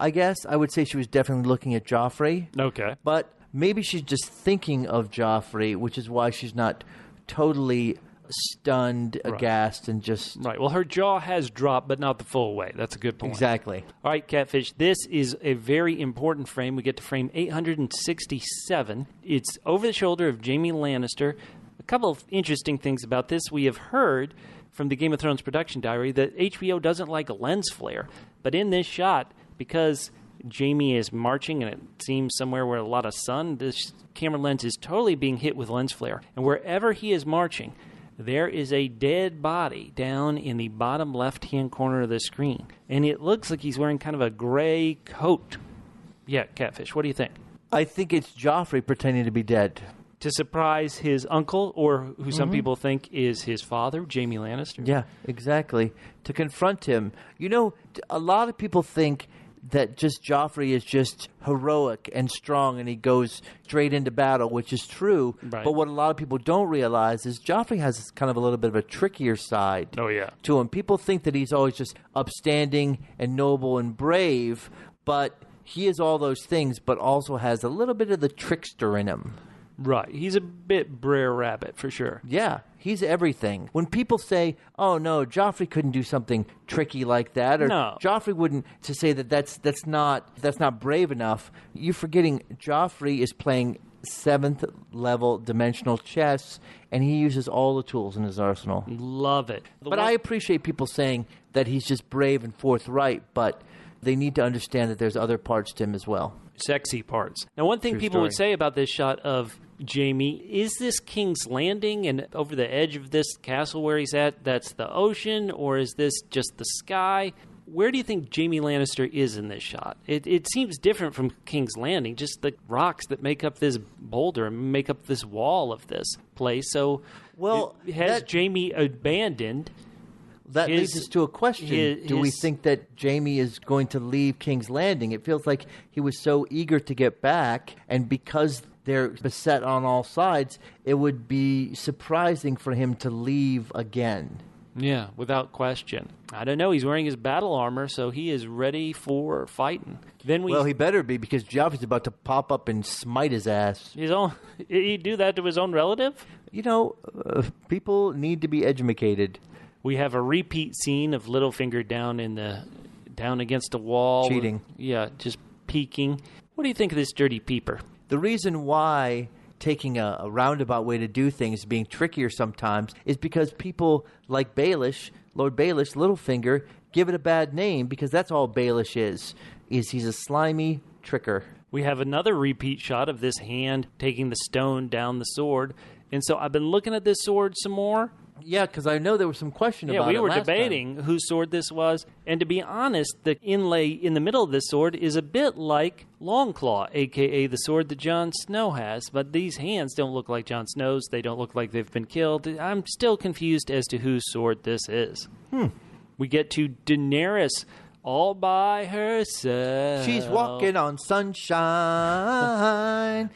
I guess, I would say she was definitely looking at Joffrey. Okay. But maybe she's just thinking of Joffrey, which is why she's not totally stunned, aghast, and just... Right. Well, her jaw has dropped, but not the full way. That's a good point. Exactly. All right, Catfish, this is a very important frame. We get to frame 867. It's over the shoulder of Jaime Lannister. A couple of interesting things about this. We have heard from the Game of Thrones production diary that HBO doesn't like a lens flare. But in this shot, because Jaime is marching and it seems somewhere where a lot of sun, this camera lens is totally being hit with lens flare. And wherever he is marching, there is a dead body down in the bottom left-hand corner of the screen. And it looks like he's wearing kind of a gray coat. Yeah, Catfish, what do you think? I think it's Joffrey pretending to be dead. To surprise his uncle, or who some people think is his father, Jaime Lannister? Yeah, exactly. To confront him. You know, a lot of people think that just Joffrey is just heroic and strong and he goes straight into battle, which is true. Right. But what a lot of people don't realize is Joffrey has kind of a little bit of a trickier side to him. People think that he's always just upstanding and noble and brave, but he is all those things, but also has a little bit of the trickster in him. Right. He's a bit Brer Rabbit, for sure. Yeah, he's everything. When people say, oh, no, Joffrey couldn't do something tricky like that, or no. Joffrey wouldn't, to say that that's not brave enough, you're forgetting Joffrey is playing 7th level dimensional chess, and he uses all the tools in his arsenal. Love it. But I appreciate people saying that he's just brave and forthright, but they need to understand that there's other parts to him as well. Sexy parts. Now, one thing people would say about this shot of Jaime, is this King's Landing, and over the edge of this castle where he's at, that's the ocean, or is this just the sky? Where do you think Jaime Lannister is in this shot? It seems different from King's Landing, just the rocks that make up this boulder and make up this wall of this place. So, has Jaime abandoned... That leads us to a question. Do we think that Jaime is going to leave King's Landing? It feels like he was so eager to get back, and because they're beset on all sides, it would be surprising for him to leave again. Yeah, without question. I don't know. He's wearing his battle armor, so he is ready for fighting. Well, he better be, because Joffrey's about to pop up and smite his ass. He'd do that to his own relative? You know, people need to be educated. We have a repeat scene of Littlefinger down against a wall. Cheating. Just peeking. What do you think of this dirty peeper? The reason why taking a roundabout way to do things, being trickier sometimes, is because people like Baelish, Lord Baelish, Littlefinger, give it a bad name, because that's all Baelish is he's a slimy tricker. We have another repeat shot of this hand taking the stone down the sword. And so I've been looking at this sword some more. Yeah, because I know there was some question about it. Yeah, we were last debating whose sword this was. And to be honest, the inlay in the middle of this sword is a bit like Longclaw, a.k.a. the sword that Jon Snow has. But these hands don't look like Jon Snow's. They don't look like they've been killed. I'm still confused as to whose sword this is. We get to Daenerys all by herself. She's walking on sunshine,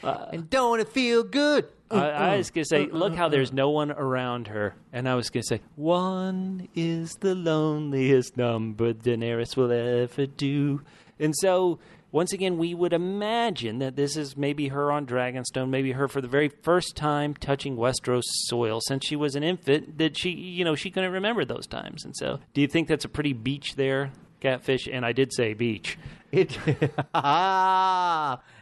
and don't it feel good? I was going to say, look how there's no one around her. And I was going to say, one is the loneliest number Daenerys will ever do. And so, once again, we would imagine that this is maybe her on Dragonstone, maybe her for the very first time touching Westeros soil since she was an infant, that she couldn't remember those times. And so, do you think that's a pretty beach there, Catfish? And I did say beach.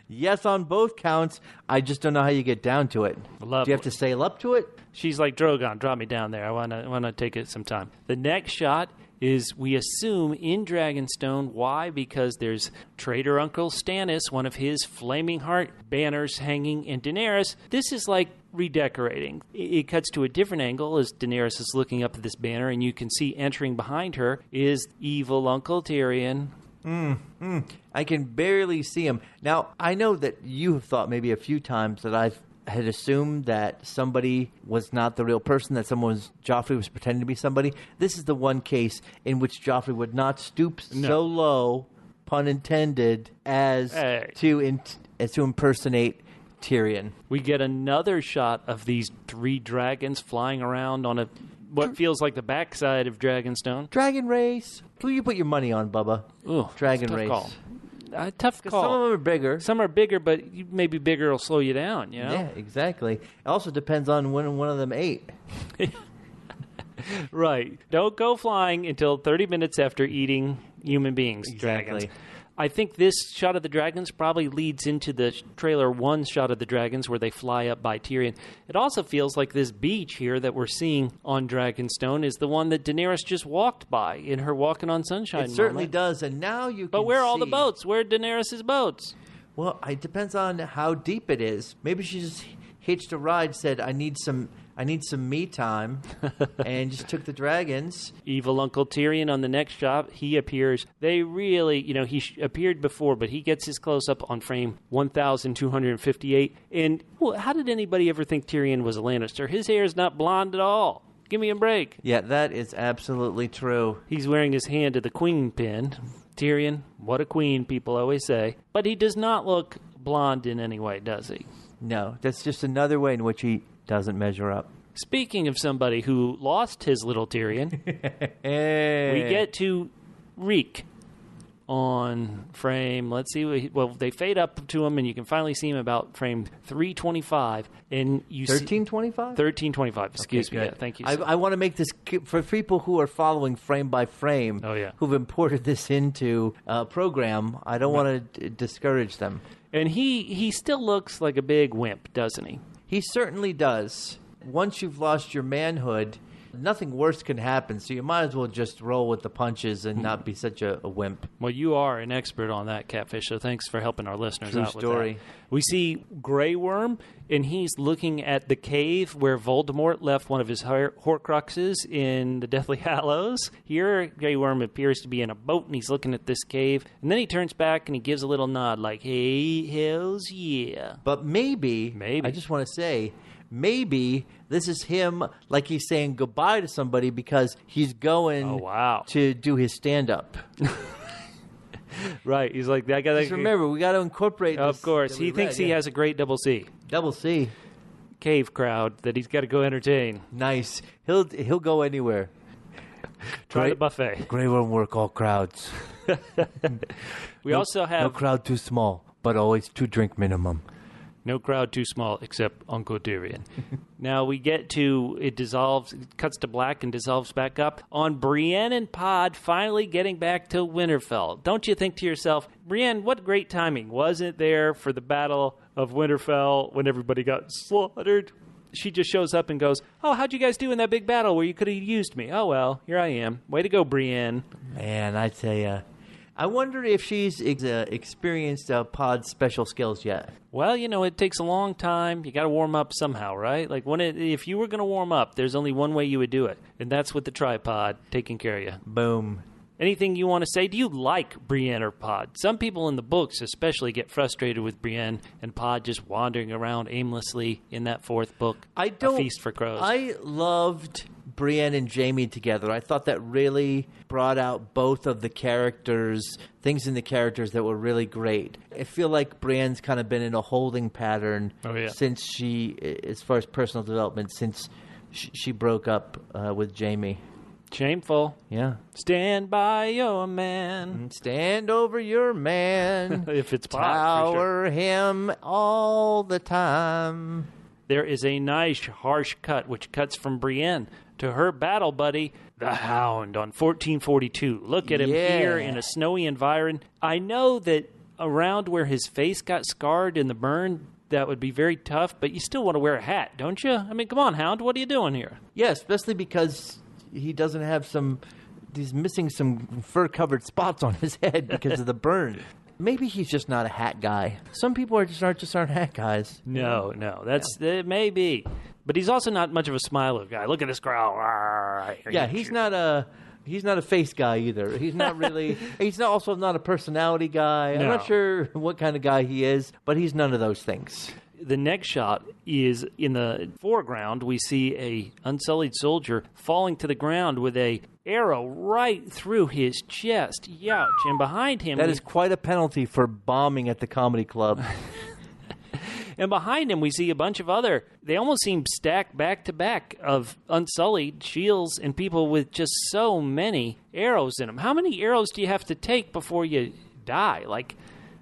Yes, on both counts. I just don't know how you get down to it. Lovely. Do you have to sail up to it? She's like, Drogon, drop me down there. I want to take it some time. The next shot is, we assume, in Dragonstone. Why? Because there's Traitor Uncle Stannis, one of his Flaming Heart banners hanging in Daenerys. This is like redecorating. It cuts to a different angle as Daenerys is looking up at this banner, and you can see entering behind her is evil Uncle Tyrion. I can barely see him. Now, I know that you have thought maybe a few times that I had assumed that somebody was not the real person, that Joffrey was pretending to be somebody. This is the one case in which Joffrey would not stoop so low, pun intended, as to impersonate Tyrion. We get another shot of these 3 dragons flying around on what feels like the backside of Dragonstone. Dragon race. Who you put your money on, Bubba? Ooh, Dragon tough race. Call. Tough call. Some of them are bigger. Some are bigger, but maybe bigger will slow you down, you know? Yeah, exactly. It also depends on when one of them ate. Right. Don't go flying until 30 minutes after eating human beings, dragons. I think this shot of the dragons probably leads into the trailer 1 shot of the dragons where they fly up by Tyrion. It also feels like this beach here that we're seeing on Dragonstone is the one that Daenerys just walked by in her Walking on Sunshine It certainly moment. does, and now you can But where are all the see- boats? Where are Daenerys' boats? Well, it depends on how deep it is. Maybe she just hitched a ride, said, I need some me time, and just took the dragons. Evil Uncle Tyrion on the next shot, he appears. They really, he appeared before, but he gets his close-up on frame 1,258. And how did anybody ever think Tyrion was a Lannister? His hair is not blonde at all. Give me a break. Yeah, that is absolutely true. He's wearing his hand to the queen pin. Tyrion, what a queen, people always say. But he does not look blonde in any way, does he? No, that's just another way in which he doesn't measure up. Speaking of somebody who lost his little Tyrion, we get to Reek on frame, let's see, they fade up to him and you can finally see him about frame 325. And you 1325? 1325, excuse me. Good. Yeah, thank you. I want to make this, for people who are following frame by frame, who've imported this into a program, I don't want to discourage them. And he still looks like a big wimp, doesn't he? He certainly does. Once you've lost your manhood, nothing worse can happen, so you might as well just roll with the punches and not be such a wimp. Well, you are an expert on that, Catfish, so thanks for helping our listeners True out story. with that. We see Grey Worm, and he's looking at the cave where Voldemort left one of his Horcruxes in the Deathly Hallows. Here, Grey Worm appears to be in a boat, and he's looking at this cave, and then he turns back and he gives a little nod like, hey, hells yeah. But maybe, I just want to say, maybe this is him, like he's saying goodbye to somebody because he's going to do his stand-up. Right. He's like, I gotta. Just remember, we got to incorporate this. Of course. He thinks he has a great double C. Double C. Cave crowd that he's got to go entertain. Nice. He'll go anywhere. Try the buffet. Grey Worm work all crowds. We also have... No crowd too small, but always 2 drink minimum. No crowd too small except Uncle Tyrion. Now we get to, it dissolves, it cuts to black and dissolves back up on Brienne and Pod finally getting back to Winterfell. Don't you think to yourself, Brienne, what great timing. Wasn't there for the Battle of Winterfell when everybody got slaughtered? She just shows up and goes, oh, how'd you guys do in that big battle where you could have used me? Oh, well, here I am. Way to go, Brienne. Man, I tell you. I wonder if she's experienced Pod's special skills yet. Well, it takes a long time. You got to warm up somehow, right? Like if you were going to warm up, there's only one way you would do it, and that's with the tripod taking care of you. Boom. Anything you want to say? Do you like Brienne or Pod? Some people in the books especially get frustrated with Brienne and Pod just wandering around aimlessly in that fourth book, A Feast for Crows. I loved Brienne and Jaime together. I thought that really brought out both of the characters, things in the characters that were really great. I feel like Brienne's kind of been in a holding pattern since as far as personal development, since she broke up with Jaime. Shameful. Yeah. Stand by your man. Stand over your man. If it's Pod, Tower him all the time. There is a nice harsh cut which cuts from Brienne to her battle buddy, the Hound, on 1442. Look at him here in a snowy environment. I know that around where his face got scarred in the burn, that would be very tough, but you still want to wear a hat, don't you? I mean, come on, Hound, what are you doing here? Yeah, especially because he doesn't have he's missing some fur-covered spots on his head because of the burn. Maybe he's just not a hat guy. Some people aren't hat guys. No, it may be. But he's also not much of a smiler guy. Look at this growl. Yeah, he's not a face guy either. He's not really. He's also not a personality guy. No. I'm not sure what kind of guy he is, but he's none of those things. The next shot is in the foreground. We see a unsullied soldier falling to the ground with a arrow right through his chest. Youch. And behind him... That is quite a penalty for bombing at the comedy club. And behind him, we see a bunch of they almost seem stacked back to back of unsullied shields and people with just so many arrows in them. How many arrows do you have to take before you die? Like,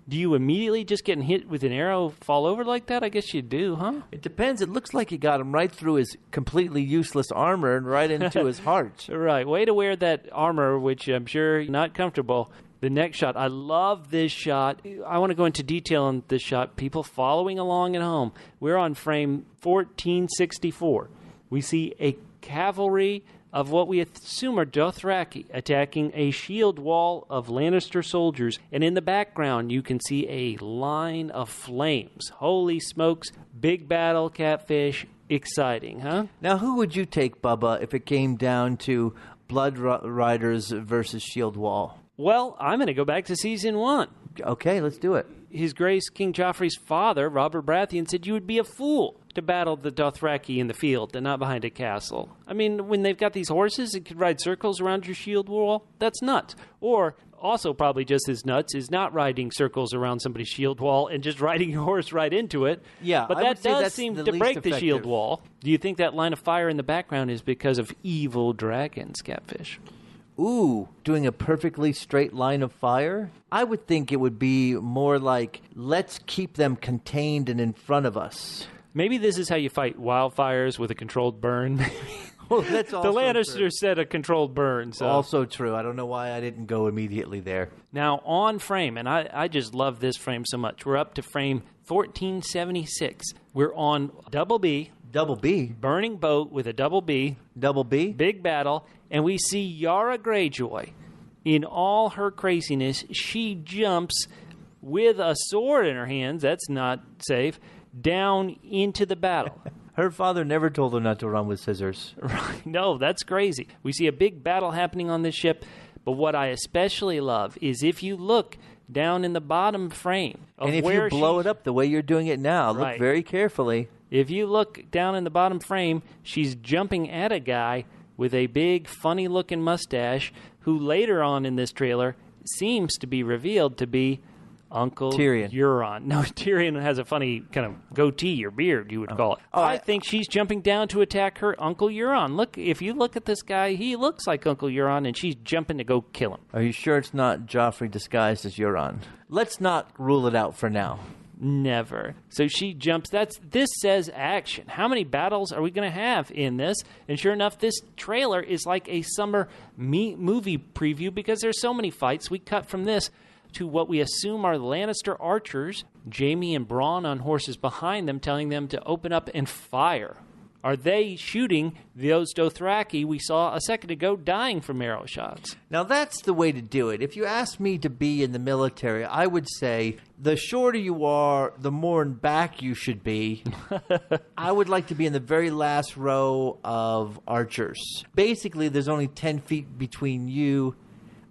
do you immediately just getting hit with an arrow fall over like that? I guess you do, huh? It depends. It looks like he got him right through his completely useless armor and right into his heart. Right. Way to wear that armor, which I'm sure you're not comfortable. The next shot. I love this shot. I want to go into detail on this shot. People following along at home. We're on frame 1464. We see a cavalry of what we assume are Dothraki attacking a shield wall of Lannister soldiers. And in the background, you can see a line of flames. Holy smokes. Big battle, Catfish. Exciting, huh? Now, who would you take, Bubba, if it came down to Blood Riders versus Shield Wall? Well, I'm going to go back to season 1. Okay, let's do it. His Grace King Joffrey's father, Robert Baratheon, said you would be a fool to battle the Dothraki in the field and not behind a castle. I mean, when they've got these horses that could ride circles around your shield wall, that's nuts. Or, also probably just as nuts, is not riding circles around somebody's shield wall and just riding your horse right into it. Yeah, but that does seem to break the shield wall. Do you think that line of fire in the background is because of evil dragons, Catfish? Ooh, doing a perfectly straight line of fire? I would think it would be more like, let's keep them contained and in front of us. Maybe this is how you fight wildfires with a controlled burn. Well, that's also the Lannisters true. said a controlled burn. So. Also true. I don't know why I didn't go immediately there. Now, on frame, and I just love this frame so much. We're up to frame 1476. We're on Double B. Double B? Burning boat with a Double B. Double B? Big battle. And we see Yara Greyjoy. In all her craziness, she jumps with a sword in her hands. That's not safe. Down into the battle. Her father never told her not to run with scissors. Right. No, that's crazy. We see a big battle happening on this ship. But what I especially love is if you look down in the bottom frame of and if where you blow it up the way you're doing it now, right. Look very carefully. If you look down in the bottom frame, she's jumping at a guy with a big, funny-looking mustache who later on in this trailer seems to be revealed to be Uncle Tyrion. Euron. No, Tyrion has a funny kind of goatee or beard, you would call it. I think she's jumping down to attack her Uncle Euron. Look, if you look at this guy, he looks like Uncle Euron, and she's jumping to go kill him. Are you sure it's not Joffrey disguised as Euron? Let's not rule it out for now. Never. So she jumps. This says action. How many battles are we going to have in this? And sure enough, this trailer is like a summer movie preview because there's so many fights. We cut from this to what we assume are the Lannister archers, Jaime and Bronn on horses behind them, telling them to open up and fire. Are they shooting those Dothraki we saw a second ago dying from arrow shots? Now, that's the way to do it. If you asked me to be in the military, I would say the shorter you are, the more in back you should be. I would like to be in the very last row of archers. Basically, there's only 10 feet between you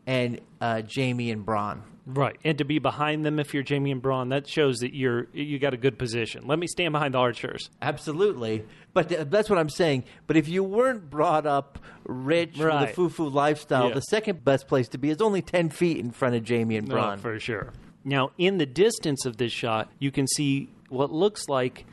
and Jaime and Bronn. Right, and to be behind them if you're Jaime and Bronn, that shows that you got a good position. Let me stand behind the archers. Absolutely. But that's what I'm saying. But if you weren't brought up rich with a foo-foo lifestyle, the second best place to be is only 10 feet in front of Jaime and Bronn. No, for sure. Now, in the distance of this shot, you can see what looks like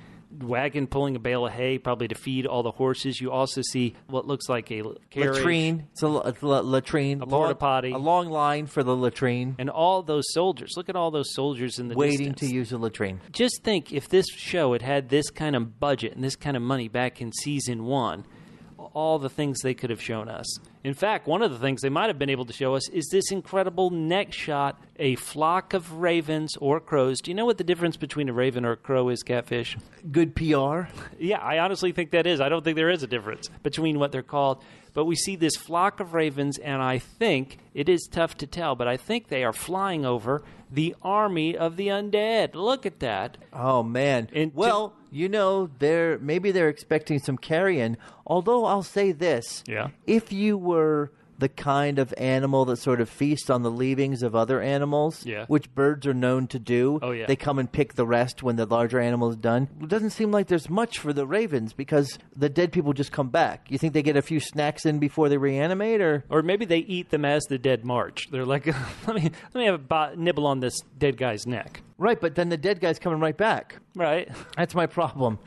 wagon pulling a bale of hay, probably to feed all the horses. You also see what looks like a carriage. Latrine. It's a latrine. A porta potty. A long line for the latrine. And all those soldiers. Look at all those soldiers in the waiting distance. to use a latrine. Just think, if this show had this kind of budget and this kind of money back in season 1, all the things they could have shown us. In fact, one of the things they might have been able to show us is this incredible neck shot, a flock of ravens or crows. Do you know what the difference between a raven or a crow is, Catfish? Good PR? Yeah, I honestly think that is. I don't think there is a difference between what they're called. But we see this flock of ravens, and I think, it is tough to tell, but I think they are flying over the army of the undead. Look at that. Oh, man. Maybe they're expecting some carrion. Although I'll say this. Yeah. If you were the kind of animal that sort of feasts on the leavings of other animals, which birds are known to do. Oh, yeah. They come and pick the rest when the larger animal is done. It doesn't seem like there's much for the ravens because the dead people just come back. You think they get a few snacks in before they reanimate? Or maybe they eat them as the dead march. They're like, let me have a nibble on this dead guy's neck. Right, but then the dead guy's coming right back. Right. That's my problem.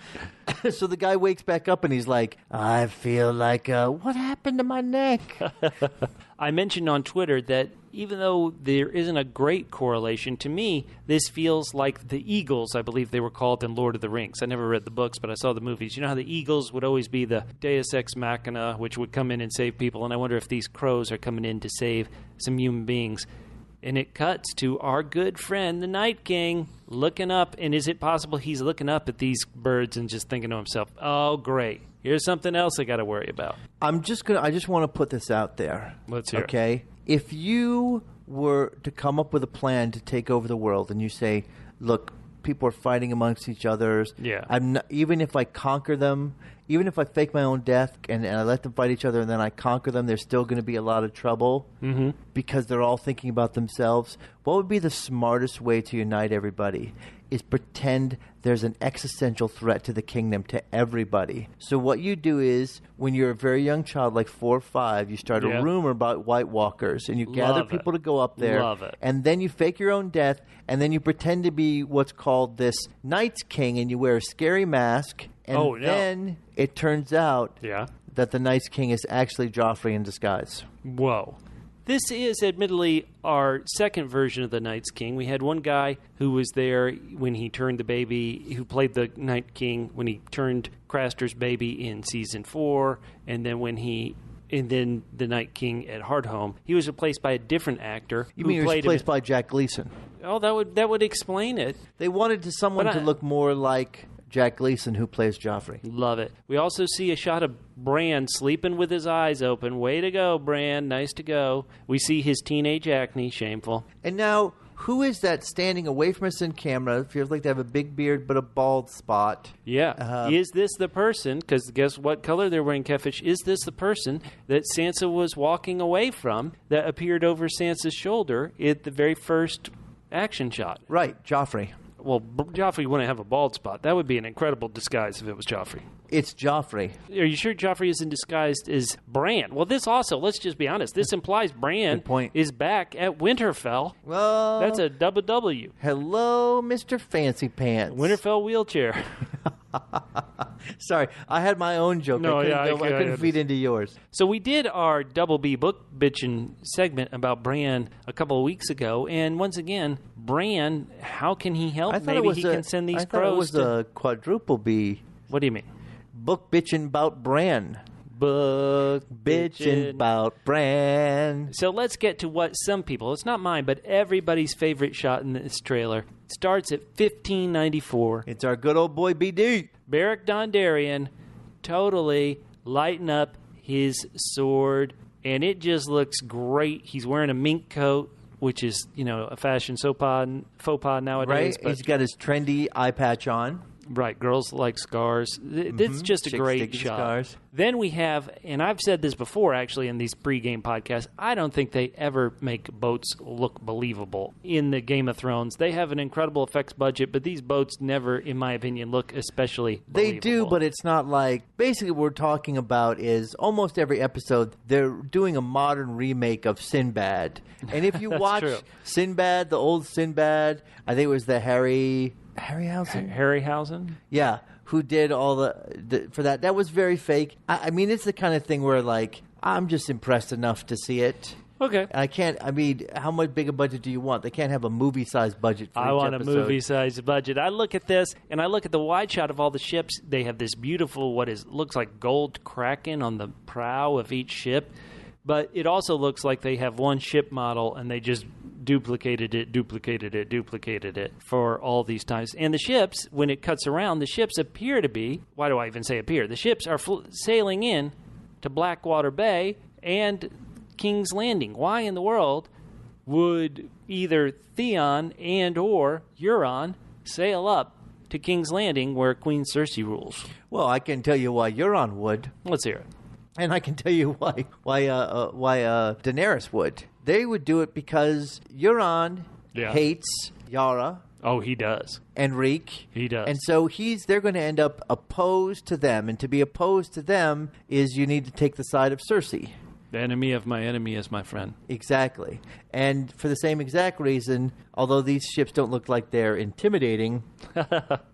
So the guy wakes back up and he's like, I feel like, what happened to my neck? I mentioned on Twitter that even though there isn't a great correlation, to me, this feels like the Eagles, I believe they were called in Lord of the Rings. I never read the books, but I saw the movies. You know how the Eagles would always be the Deus Ex Machina, which would come in and save people, and I wonder if these crows are coming in to save some human beings. And it cuts to our good friend, the Night King, looking up. And is it possible he's looking up at these birds and just thinking to himself, oh, great. Here's something else I got to worry about. I just want to put this out there. Let's hear it. Okay? If you were to come up with a plan to take over the world and you say, look, people are fighting amongst each other. Yeah. Even if I conquer them, even if I fake my own death and I let them fight each other and then I conquer them, there's still going to be a lot of trouble because they're all thinking about themselves. What would be the smartest way to unite everybody is pretend there's an existential threat to the kingdom, to everybody. So what you do is, when you're a very young child, like 4 or 5, you start a rumor about White Walkers, and you gather people to go up there. Love it. And then you fake your own death, and then you pretend to be what's called this Night's King, and you wear a scary mask, and then it turns out that the Night's King is actually Joffrey in disguise. Whoa. This is admittedly our second version of the Night's King. We had one guy who was there when he turned the baby, who played the Night King when he turned Craster's baby in season 4, and then the Night King at Hardhome. He was replaced by a different actor. You mean he was replaced by Jack Gleason? Oh, that would explain it. They wanted someone to look more like Jack Gleason, who plays Joffrey. Love it. We also see a shot of Bran sleeping with his eyes open. Way to go, Bran. Nice to go. We see his teenage acne. Shameful. And now, who is that standing away from us in camera? It feels like they have a big beard but a bald spot. Yeah. Is this the person, because guess what color they're wearing, Catfish? Is this the person that Sansa was walking away from that appeared over Sansa's shoulder at the very first action shot? Right, Joffrey. Well, Joffrey wouldn't have a bald spot. That would be an incredible disguise if it was Joffrey. It's Joffrey. Are you sure Joffrey isn't disguised as Bran? Well, this also, let's just be honest, this implies Bran is back at Winterfell. Well, that's a double W. Hello, Mr. Fancy Pants. Winterfell wheelchair. Sorry, I had my own joke. No, I couldn't feed into yours. So we did our Double B book bitchin' segment about Bran a couple of weeks ago, and once again, Bran, how can he help? Maybe he can send these crows. I thought it was a quadruple B. What do you mean? Book bitchin' about Bran. Book bitchin' about Bran. So let's get to what some people, it's not mine, but everybody's favorite shot in this trailer. It starts at 1594. It's our good old boy BD. Beric Dondarrion totally lighting up his sword, and it just looks great. He's wearing a mink coat, which is, a fashion faux pas nowadays. Right? But, he's got his trendy eye patch on. Right, girls like scars. It's just a Chicks great dig shot. scars. Then we have, and I've said this before actually in these pregame podcasts, I don't think they ever make boats look believable in the Game of Thrones. They have an incredible effects budget, but these boats never, in my opinion, look especially believable. They do, but it's not like... Basically, what we're talking about is almost every episode, they're doing a modern remake of Sinbad. And if you watch true. Sinbad, the old Sinbad, I think it was the Harryhausen? Harryhausen? Yeah, who did all the for that. That was very fake. I mean, it's the kind of thing where, like, I'm just impressed enough to see it. Okay. I mean, how much big a budget do you want? They can't have a movie-sized budget for each want episode. a movie-sized budget. I look at this, and I look at the wide shot of all the ships. They have this beautiful, looks like gold kraken on the prow of each ship. But it also looks like they have one ship model, and they just duplicated it for all these times. And the ships, when it cuts around, the ships appear to be, why do I even say appear? The ships are sailing in to Blackwater Bay and King's Landing. Why in the world would either Theon and or Euron sail up to King's Landing where Queen Cersei rules? Well, I can tell you why Euron would. Let's hear it. And I can tell you why Daenerys would. They would do it because Euron hates Yara. Oh, he does. Enrique. He does. And so they're going to end up opposed to them. And to be opposed to them is you need to take the side of Cersei. The enemy of my enemy is my friend. Exactly. And for the same exact reason, although these ships don't look like they're intimidating,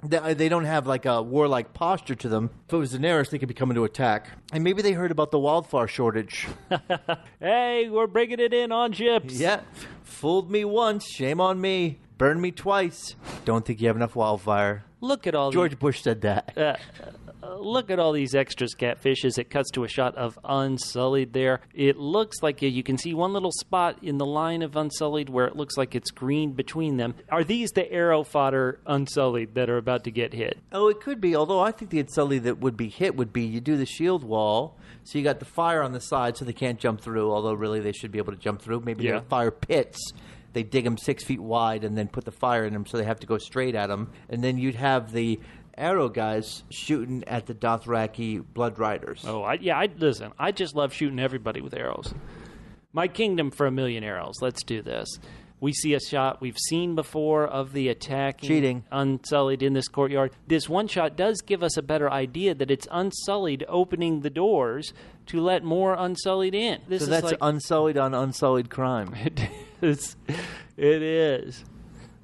they don't have like a warlike posture to them. If it was Daenerys, they could be coming to attack. And maybe they heard about the wildfire shortage. Hey, we're bringing it in on ships. Yeah. Fooled me once, shame on me. Burned me twice. Don't think you have enough wildfire. Look at all George Bush said that. Look at all these extras, Catfish, as it cuts to a shot of Unsullied there. It looks like you can see one little spot in the line of Unsullied where it looks like it's green between them. Are these the arrow fodder Unsullied that are about to get hit? Oh, it could be, although I think the Unsullied that would be hit would be you do the shield wall, so you got the fire on the side so they can't jump through, although really they should be able to jump through. Maybe they're fire pits. They dig them 6 feet wide and then put the fire in them so they have to go straight at them. And then you'd have the arrow guys shooting at the Dothraki Blood Riders. Oh, listen, I just love shooting everybody with arrows. My kingdom for 1,000,000 arrows. Let's do this. We see a shot we've seen before of the attacking Cheating. Unsullied in this courtyard. This one shot does give us a better idea that it's Unsullied opening the doors to let more Unsullied in. So that's like Unsullied on Unsullied crime. It is.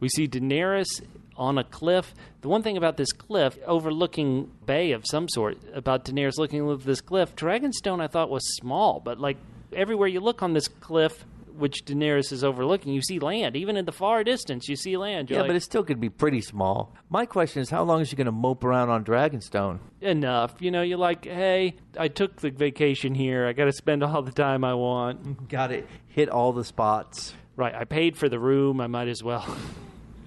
We see Daenerys on a cliff. The one thing about this cliff, overlooking bay of some sort, about Daenerys looking over this cliff, Dragonstone I thought was small, but like everywhere you look on this cliff, which Daenerys is overlooking, you see land. Even in the far distance, you see land. You're but it still could be pretty small. My question is, how long is she going to mope around on Dragonstone? Enough. You're like, hey, I took the vacation here. I got to spend all the time I want. Got it. Hit all the spots. Right. I paid for the room. I might as well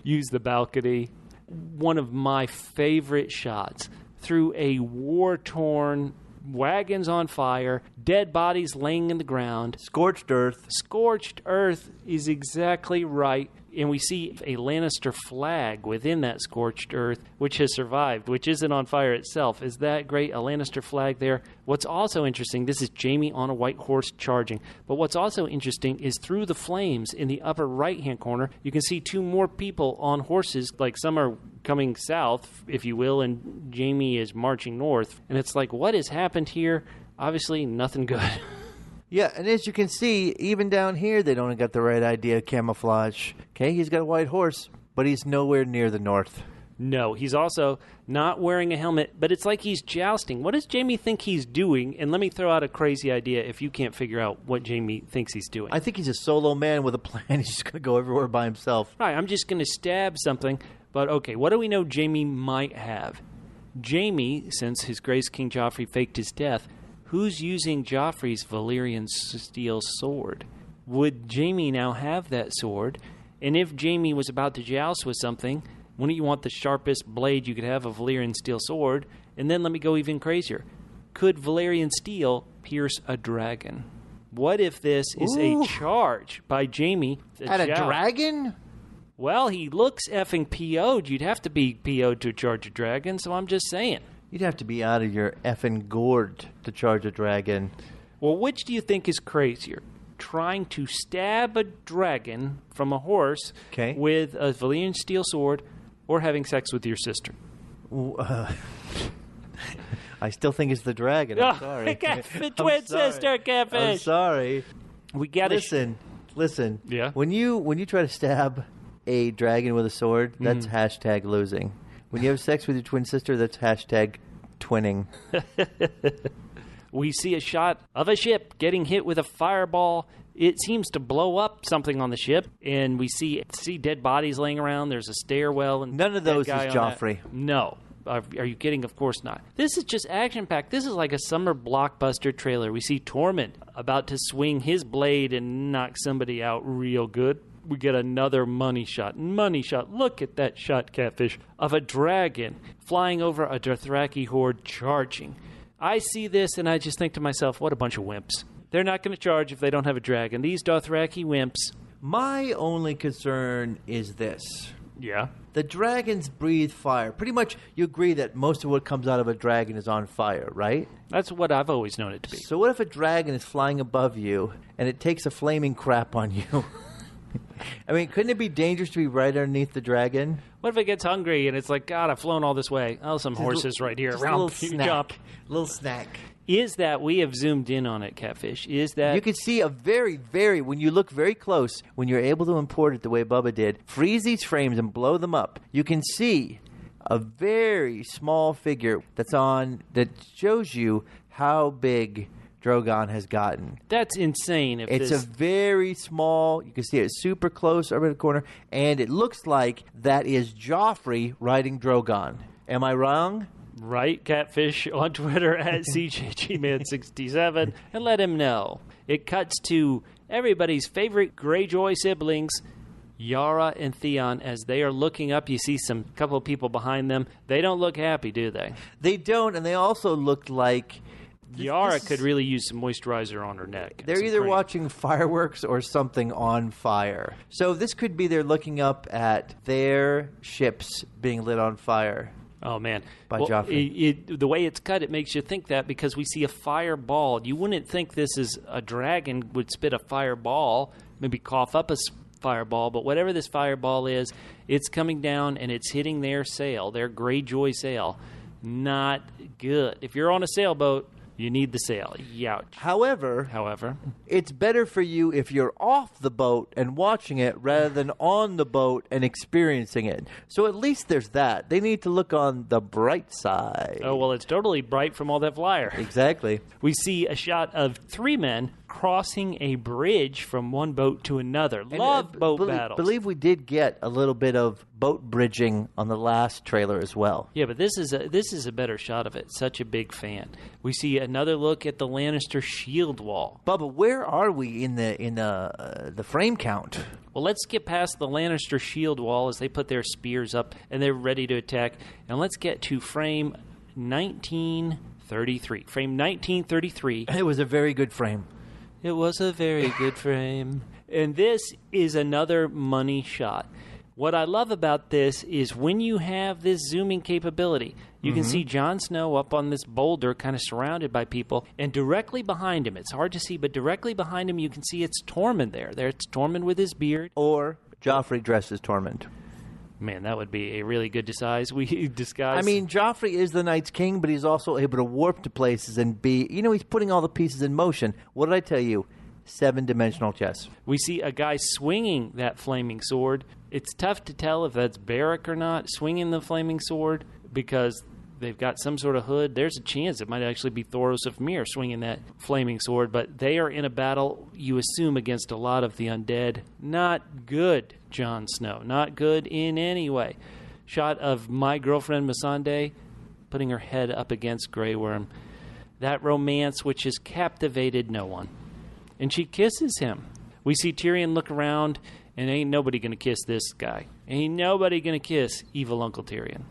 use the balcony. One of my favorite shots through a war-torn, wagons on fire, dead bodies laying in the ground. Scorched earth. Scorched earth is exactly right. And we see a Lannister flag within that scorched earth, which has survived, which isn't on fire itself. Is that great? A Lannister flag there. What's also interesting, this is Jaime on a white horse charging. But what's also interesting is through the flames in the upper right-hand corner, you can see 2 more people on horses. Like some are coming south, if you will, and Jaime is marching north. And it's like, what has happened here? Obviously, nothing good. Yeah, and as you can see, even down here, they don't got the right idea of camouflage. Okay, he's got a white horse, but he's nowhere near the north. No, he's also not wearing a helmet, but it's like he's jousting. What does Jaime think he's doing? And let me throw out a crazy idea if you can't figure out what Jaime thinks he's doing. I think he's a solo man with a plan. He's just going to go everywhere by himself. Right, I'm just going to stab something. But okay, what do we know Jaime might have? Jaime, since His Grace King Joffrey faked his death, who's using Joffrey's Valyrian steel sword? Would Jaime now have that sword? And if Jaime was about to joust with something, wouldn't you want the sharpest blade you could have, a Valyrian steel sword? And then let me go even crazier. could Valyrian steel pierce a dragon? What if this is a charge by Jaime? At a dragon? Well, he looks effing PO'd. You'd have to be PO'd to charge a dragon, so I'm just saying. You'd have to be out of your effing gourd to charge a dragon. Well, which do you think is crazier? Trying to stab a dragon from a horse with a Valyrian steel sword, or having sex with your sister? I still think it's the dragon. I'm sorry. The twin sister, Catfish. I'm sorry. We got to listen. Yeah. When you try to stab a dragon with a sword, that's hashtag losing. When you have sex with your twin sister, that's hashtag twinning. We see a shot of a ship getting hit with a fireball. It seems to blow up something on the ship, and we see dead bodies laying around. There's a stairwell, and none of those is Joffrey. No. Are you kidding? Of course not. This is just action-packed. This is like a summer blockbuster trailer. We see Tormund about to swing his blade and knock somebody out real good. We get another money shot. Money shot. Look at that shot, Catfish, of a dragon flying over a Dothraki horde charging. I see this and I just think to myself, what a bunch of wimps. They're not going to charge if they don't have a dragon. These Dothraki wimps. My only concern is this. Yeah? The dragons breathe fire. Pretty much you agree that most of what comes out of a dragon is on fire, right? That's what I've always known it to be. So what if a dragon is flying above you and it takes a flaming crap on you? I mean, couldn't it be dangerous to be right underneath the dragon? What if it gets hungry and it's like, God, I've flown all this way. Oh, some horses right here. Just a little snack. Little snack. Is that, we have zoomed in on it, Catfish, is that... You can see a very, when you look very close, when you're able to import it the way Bubba did, freeze these frames and blow them up, you can see a very small figure that shows you how big Drogon has gotten. That's insane. It's a very small, you can see it super close over the corner, and it looks like that is Joffrey riding Drogon. Am I wrong? Right, Catfish on Twitter at CJGman67 and let him know. It cuts to everybody's favorite Greyjoy siblings, Yara and Theon, as they are looking up. You see some couple of people behind them. They don't look happy, do they? They don't, and they also look like... Yara could really use some moisturizer on her neck. They're either watching fireworks or something on fire. So this could be they're looking up at their ships being lit on fire. Oh, man. By Joffrey. The way it's cut, it makes you think that because we see a fireball. You wouldn't think this is a dragon would spit a fireball, maybe cough up a fireball, but whatever this fireball is, it's coming down and it's hitting their sail, their Greyjoy sail. Not good. If you're on a sailboat, you need the sail. Youch. However, it's better for you if you're off the boat and watching it rather than on the boat and experiencing it. So at least there's that. They need to look on the bright side. Oh, well, it's totally bright from all that fire. Exactly. We see a shot of three men crossing a bridge from one boat to another. Love boat battles. Believe we did get a little bit of boat bridging on the last trailer as well. Yeah, but this is a better shot of it. Such a big fan. We see another look at the Lannister shield wall. Bubba, where are we in the frame count? Well, let's get past the Lannister shield wall as they put their spears up and they're ready to attack. And let's get to frame 1933. Frame 1933. It was a very good frame. It was a very good frame. And this is another money shot. What I love about this is when you have this zooming capability, you can see Jon Snow up on this boulder kind of surrounded by people, and directly behind him, it's hard to see, but directly behind him you can see it's Tormund there. It's Tormund with his beard. Or Joffrey dressed as Tormund. Man, that would be a really good disguise. I mean, Joffrey is the Night's King, but he's also able to warp to places and he's putting all the pieces in motion. What did I tell you? 7-dimensional chess. We see a guy swinging that flaming sword. It's tough to tell if that's Beric or not, swinging the flaming sword, because they've got some sort of hood. There's a chance it might actually be Thoros of Myr swinging that flaming sword, but they are in a battle, you assume, against a lot of the undead. Not good, Jon Snow. Not good in any way. Shot of my girlfriend, Missandei, putting her head up against Grey Worm. That romance which has captivated no one. And she kisses him. We see Tyrion look around, and ain't nobody going to kiss this guy. Ain't nobody going to kiss evil Uncle Tyrion.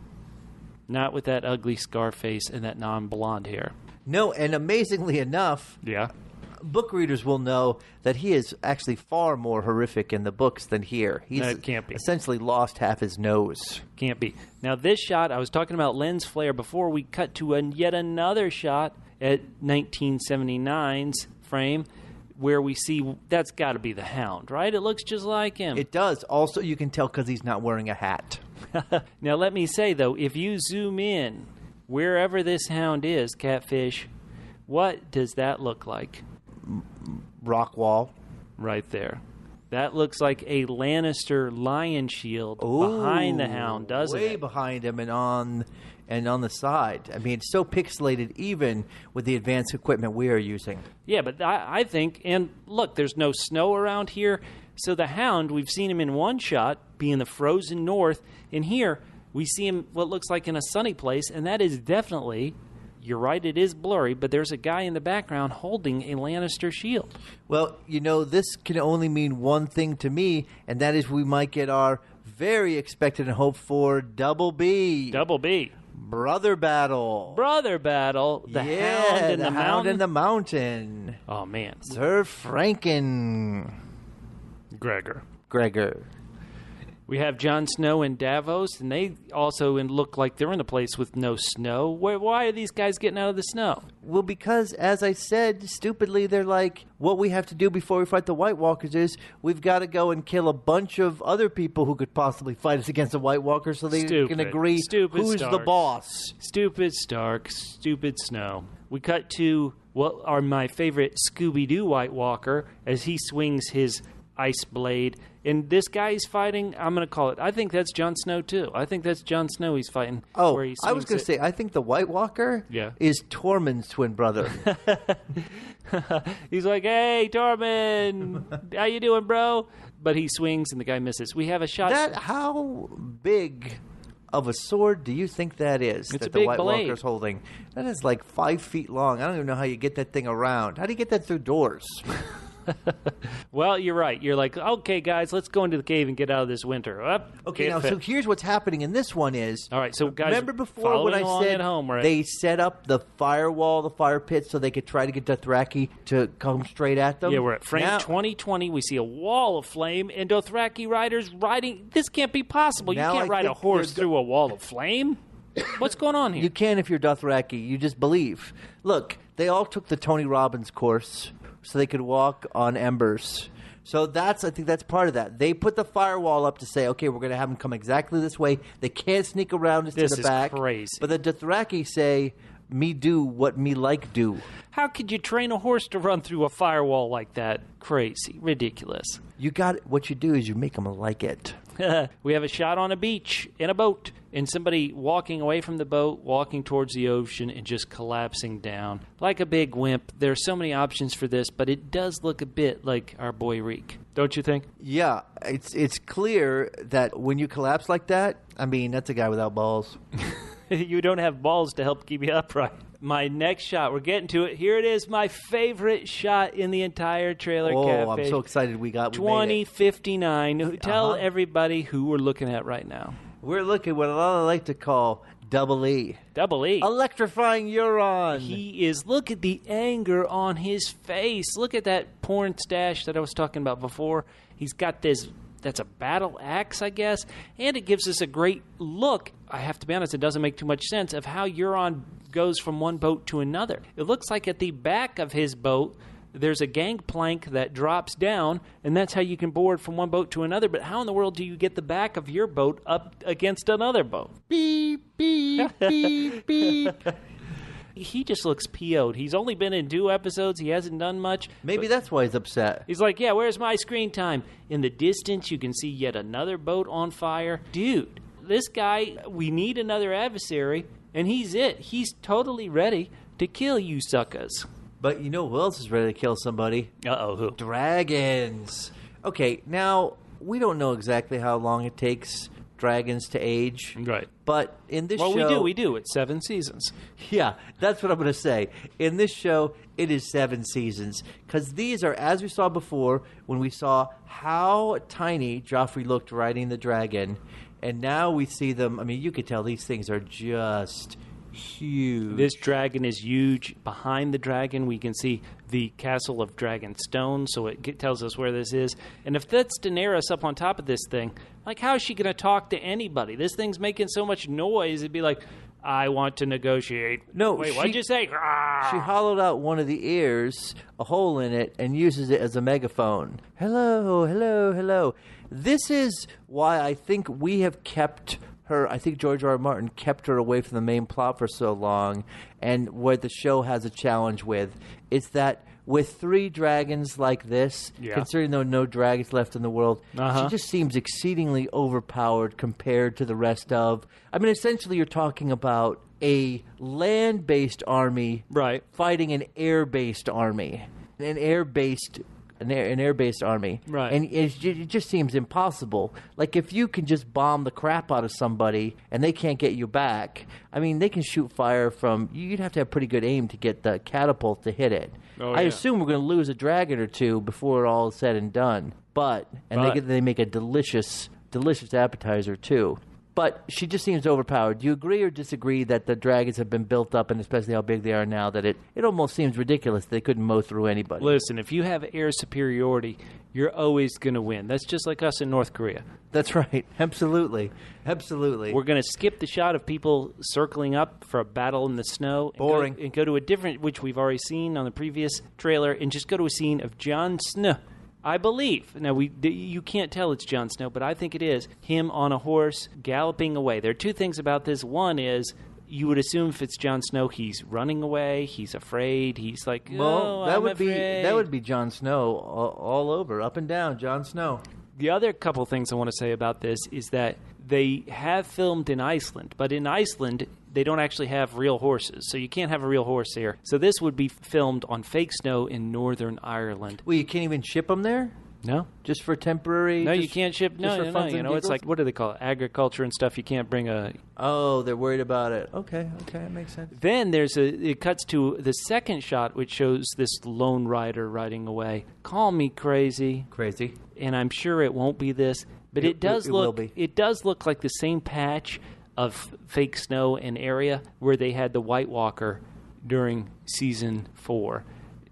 Not with that ugly scar face and that non-blonde hair. No, and amazingly enough, Yeah. book readers will know that he is actually far more horrific in the books than here. He's No, it can't be. essentially lost half his nose. Can't be. Now, this shot, I was talking about lens flare before. We cut to yet another shot at 1979's frame where we see that's got to be the Hound, right? It looks just like him. It does. Also, you can tell because he's not wearing a hat. Now, let me say, though, if you zoom in wherever this Hound is, Catfish, what does that look like? Rock wall. Right there. That looks like a Lannister lion shield behind the Hound, doesn't way it? behind him and on the side. I mean, it's so pixelated even with the advanced equipment we are using. Yeah, but I think, and look, there's no snow around here, so the Hound, we've seen him in one shot, be in the frozen north, and here we see him what looks like in a sunny place, and that is definitely... You're right, it is blurry, but there's a guy in the background holding a Lannister shield. Well, this can only mean one thing to me, and that is we might get our very expected and hoped for Double B. Double B. Brother Battle. Brother Battle. The Hound in the Hound Mountain. in the Mountain. Oh, man. Sir Franken. Gregor. We have Jon Snow in Davos, and they also look like they're in a place with no snow. Why are these guys getting out of the snow? Well, because, as I said, stupidly, they're like, what we have to do before we fight the White Walkers is we've got to go and kill a bunch of other people who could possibly fight us against the White Walkers so they can agree who's the boss. Stupid Stark, stupid Snow. We cut to what are my favorite Scooby-Doo White Walker as he swings his ice blade. And this guy he's fighting, I'm going to call it, I think that's Jon Snow too. I think that's Jon Snow he's fighting. Oh, where he I was going to say, I think the White Walker is Tormund's twin brother. He's like, hey, Tormund, how you doing, bro? But he swings and the guy misses. We have a shot. How big of a sword do you think that is It's that a the big White blade. Walker's holding? That is like 5 feet long. I don't even know how you get that thing around. How do you get that through doors? Well, you're right. You're like, okay, guys, let's go into the cave and get out of this winter. Okay, now, so here's what's happening in this one is... All right, so guys, remember before when I said at home, right? they set up the firewall, the fire pit, so they could try to get Dothraki to come straight at them? Yeah, we're at frame Now- 2020. We see a wall of flame and Dothraki riders riding. This can't be possible. You Now can't I ride a think horse you're through a wall of flame. What's going on here? You can if you're Dothraki. You just believe. Look, they all took the Tony Robbins course so they could walk on embers. So I think that's part of that. They put the firewall up to say, okay, we're going to have them come exactly this way. They can't sneak around us This to the is back. crazy. But the Dothraki say, me do what me like do. How could you train a horse to run through a firewall like that? Crazy. Ridiculous. What you do is you make them like it. We have a shot on a beach in a boat and somebody walking away from the boat, walking towards the ocean and just collapsing down like a big wimp. There are so many options for this, but it does look a bit like our boy Reek. Don't you think? Yeah, it's clear that when you collapse like that, I mean, that's a guy without balls. You don't have balls to help keep you upright. My next shot, we're getting to it. Here it is, my favorite shot in the entire trailer. Oh, Catfish. I'm so excited we made it. 2059. Tell everybody who we're looking at right now. We're looking at what I like to call Double E. Double E. Electrifying Euron. He is, look at the anger on his face. Look at that porn stash that I was talking about before. He's got this, that's a battle axe, I guess, and it gives us a great look. I have to be honest, it doesn't make too much sense of how Euron goes from one boat to another. It looks like at the back of his boat, there's a gangplank that drops down, and that's how you can board from one boat to another. But how in the world do you get the back of your boat up against another boat? Beep, beep, beep, beep. He just looks PO'd. He's only been in 2 episodes. He hasn't done much. Maybe that's why he's upset. He's like, yeah, where's my screen time? In the distance, you can see yet another boat on fire. Dude, this guy, we need another adversary, and he's it. He's totally ready to kill you suckers. But you know who else is ready to kill somebody? Uh-oh, who? Dragons. Okay, now, we don't know exactly how long it takes dragons to age. Right. But in this show... Well, we do. It's 7 seasons. Yeah, that's what I'm going to say. In this show, it is 7 seasons. Because these are, as we saw before, when we saw how tiny Joffrey looked riding the dragon, and now we see them, I mean, you could tell these things are just huge. This dragon is huge. Behind the dragon, we can see the castle of Dragonstone, so it tells us where this is. And if that's Daenerys up on top of this thing, like, how is she going to talk to anybody? This thing's making so much noise, it'd be like, I want to negotiate. No, wait, what'd you say? She hollowed out one of the ears, a hole in it, and uses it as a megaphone. Hello, hello, hello. This is why I think we have kept her, I think George R.R. Martin kept her away from the main plot for so long, and what the show has a challenge with is that with 3 dragons like this, considering there are no dragons left in the world, she just seems exceedingly overpowered compared to the rest of... I mean, essentially you're talking about a land-based army fighting an air-based army. An air-based army. Right. And it just seems impossible. Like, if you can just bomb the crap out of somebody and they can't get you back, I mean, they can shoot fire from... You'd have to have pretty good aim to get the catapult to hit it. I assume we're going to lose a dragon or 2 before it all is said and done. But they make a delicious appetizer, too. But she just seems overpowered. Do you agree or disagree that the dragons have been built up, and especially how big they are now, that it almost seems ridiculous they couldn't mow through anybody? Listen, if you have air superiority, you're always going to win. That's just like us in North Korea. That's right. Absolutely. Absolutely. We're going to skip the shot of people circling up for a battle in the snow. Boring. And go to a different, which we've already seen on the previous trailer, and just go to a scene of Jon Snow. I believe. Now, you can't tell it's Jon Snow, but I think it is him on a horse galloping away. There are 2 things about this. One is you would assume if it's Jon Snow, he's running away, he's afraid, he's like, that would be Jon Snow all over, up and down, Jon Snow. The other couple things I want to say about this is that they have filmed in Iceland, but in Iceland, they don't actually have real horses, so you can't have a real horse here. So this would be filmed on fake snow in Northern Ireland. Well, you can't even ship them there? No. Just for temporary? No, you can't ship. No, you know, it's like, what do they call it? Agriculture and stuff. You can't bring a... Oh, they're worried about it. Okay, that makes sense. Then it cuts to the second shot, which shows this lone rider riding away. Call me crazy. Crazy. And I'm sure it won't be this, but it does look like the same patch of fake snow and area where they had the White Walker during season 4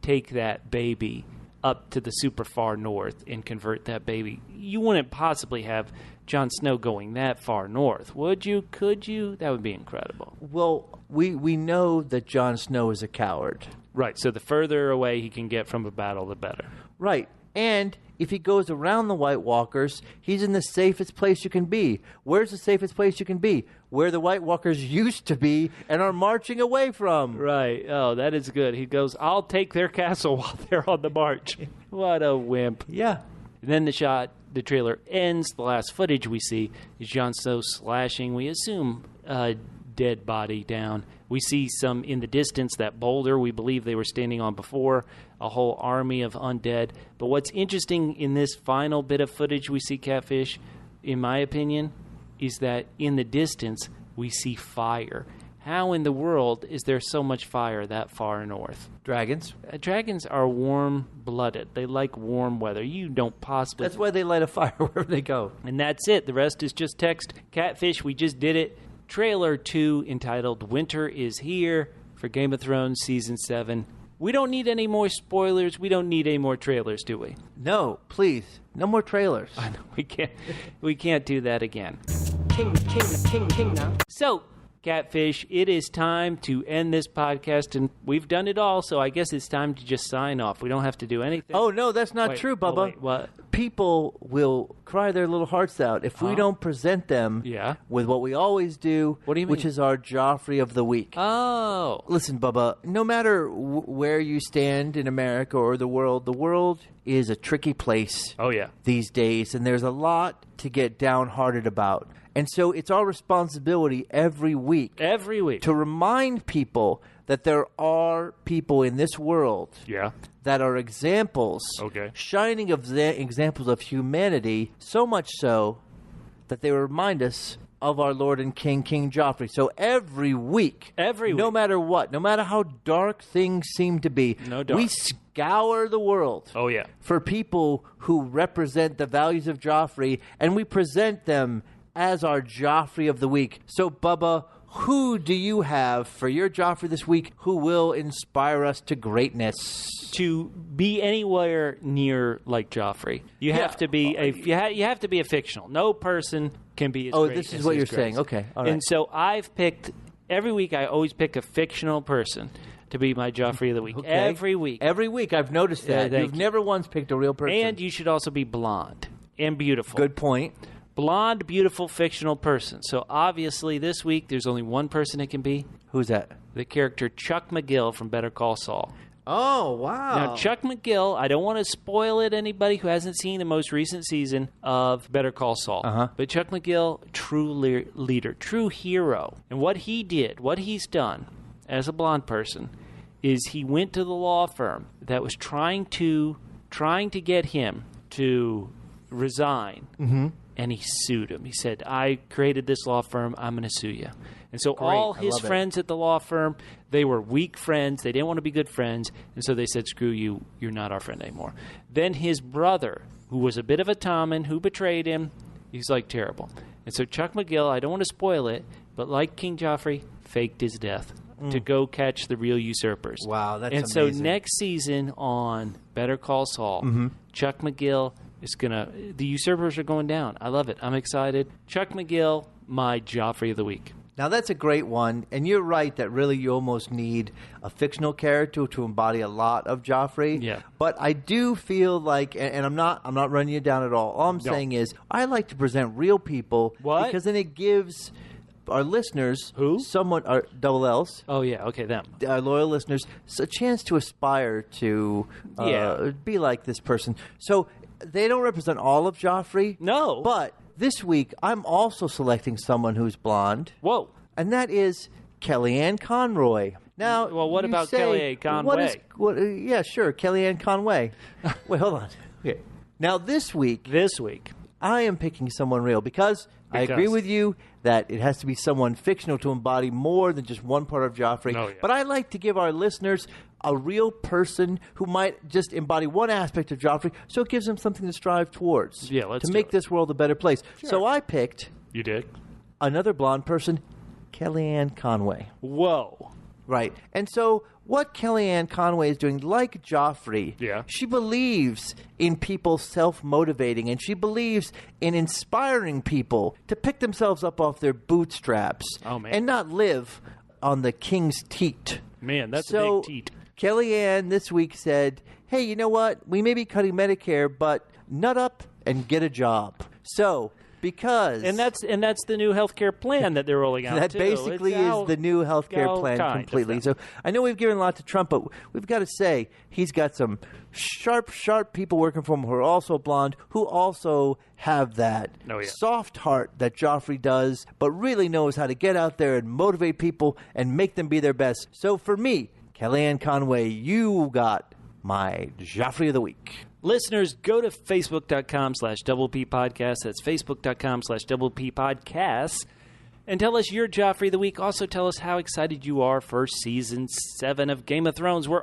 take that baby up to the super far north and convert that baby. You wouldn't possibly have Jon Snow going that far north, would you? Could you? That would be incredible. Well, we know that Jon Snow is a coward. Right, so the further away he can get from a battle, the better. Right, and if he goes around the White Walkers, he's in the safest place you can be. Where's the safest place you can be? Where the White Walkers used to be and are marching away from. Right. Oh, that is good. He goes, I'll take their castle while they're on the march. What a wimp. Yeah. And then the trailer ends. The last footage we see is Jon Snow slashing, we assume, a dead body down. We see some in the distance, that boulder we believe they were standing on before, a whole army of undead. But what's interesting in this final bit of footage we see, Catfish, in my opinion, is that in the distance we see fire. How in the world is there so much fire that far north? Dragons. Dragons are warm-blooded. They like warm weather. You don't possibly... That's why they light a fire wherever they go. And that's it. The rest is just text. Catfish, we just did it. Trailer 2 entitled Winter is Here for Game of Thrones Season 7. We don't need any more spoilers. We don't need any more trailers, do we? No, please. No more trailers. I know, we can't do that again. King now. So, Catfish, it is time to end this podcast, and we've done it all, so I guess it's time to just sign off. We don't have to do anything. Oh, no, that's not true, Bubba. Wait, what? People will cry their little hearts out if we don't present them with what we always do, what do you mean? Which is our Joffrey of the Week. Oh. Listen, Bubba, no matter where you stand in America or the world is a tricky place these days, and there's a lot to get downhearted about. And so it's our responsibility every week to remind people that there are people in this world that are examples, shining examples of humanity, so much so that they remind us of our Lord and King Joffrey. So every week, no matter what, no matter how dark things seem to be, we scour the world for people who represent the values of Joffrey, and we present them as our Joffrey of the Week. So, Bubba, who do you have for your Joffrey this week who will inspire us to greatness? To be anywhere near like Joffrey, you have to be you have to be a fictional. No person can be as great this is as what his you're saying. grace. Okay, all right. And so I've picked, every week I always pick a fictional person to be my Joffrey of the week. Okay. Every week. Every week, I've noticed that. thank You've you. never once picked a real person. And you should also be blonde and beautiful. Good point. Blonde, beautiful, fictional person. So obviously this week there's only one person it can be. Who's that? The character Chuck McGill from Better Call Saul. Oh, wow. Now, Chuck McGill, I don't want to spoil it anybody who hasn't seen the most recent season of Better Call Saul. But Chuck McGill, true leader, true hero. And what he did, what he's done as a blonde person, is he went to the law firm that was trying to get him to resign. And he sued him. He said, I created this law firm. I'm going to sue you. And so all his friends at the law firm, they were weak friends. They didn't want to be good friends. And so they said, screw you. You're not our friend anymore. Then his brother, who was a bit of a Tommen, who betrayed him, he's like terrible. And so Chuck McGill, I don't want to spoil it, but like King Joffrey, faked his death to go catch the real usurpers. Wow, that's amazing. And so next season on Better Call Saul, Chuck McGill is the usurpers are going down. I love it. I'm excited. Chuck McGill, my Joffrey of the week. Now, that's a great one, and you're right that really you almost need a fictional character to embody a lot of Joffrey. Yeah. But I do feel like, and I'm not running you down at all. I'm saying is I like to present real people because then it gives our listeners, our double L's. Oh, yeah. Okay, them. Our loyal listeners, a chance to aspire to be like this person. So they don't represent all of Joffrey. No. But this week, I'm also selecting someone who's blonde. Whoa. And that is Kellyanne Conroy. Now, well, what you about say, Kellyanne Conway? Yeah, sure, Kellyanne Conway. Wait, hold on. Okay. Now, this week, I am picking someone real because I agree with you that it has to be someone fictional to embody more than just one part of Joffrey. Oh, yeah. But I like to give our listeners a real person who might just embody one aspect of Joffrey, so it gives them something to strive towards. Yeah, let's to do make it. this world a better place. Sure. So I picked You did? another blonde person, Kellyanne Conway. Whoa. Right. And so what Kellyanne Conway is doing, like Joffrey, she believes in people self-motivating, and she believes in inspiring people to pick themselves up off their bootstraps and not live on the king's teat. Man, that's a big teat. Kellyanne this week said, hey, you know what? We may be cutting Medicare, but nut up and get a job. So... And that's the new healthcare plan that they're rolling out. That basically is the new healthcare plan completely. So I know we've given a lot to Trump, but we've got to say he's got some sharp people working for him who are also blonde, who also have that soft heart that Joffrey does, but really knows how to get out there and motivate people and make them be their best. So for me, Kellyanne Conway, you got my Joffrey of the week. Listeners, go to facebook.com/Double P Podcast. That's facebook.com/Double P Podcast. And tell us your Joffrey of the week. Also tell us how excited you are for Season 7 of Game of Thrones. We're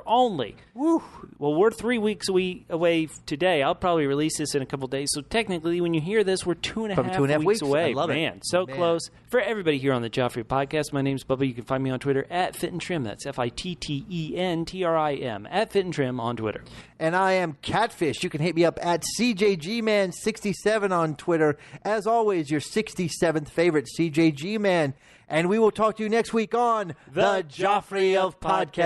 3 weeks away today. I'll probably release this in a couple days. So technically, when you hear this, we're 2.5 weeks away. I love it. So close. For everybody here on the Joffrey Podcast, my name's Bubba. You can find me on Twitter at @FitandTrim. That's FITTENTRIM. @FitandTrim on Twitter. And I am Catfish. You can hit me up at CJGman67 on Twitter. As always, your 67th favorite CJG Man. And we will talk to you next week on The Joffrey of Podcasts.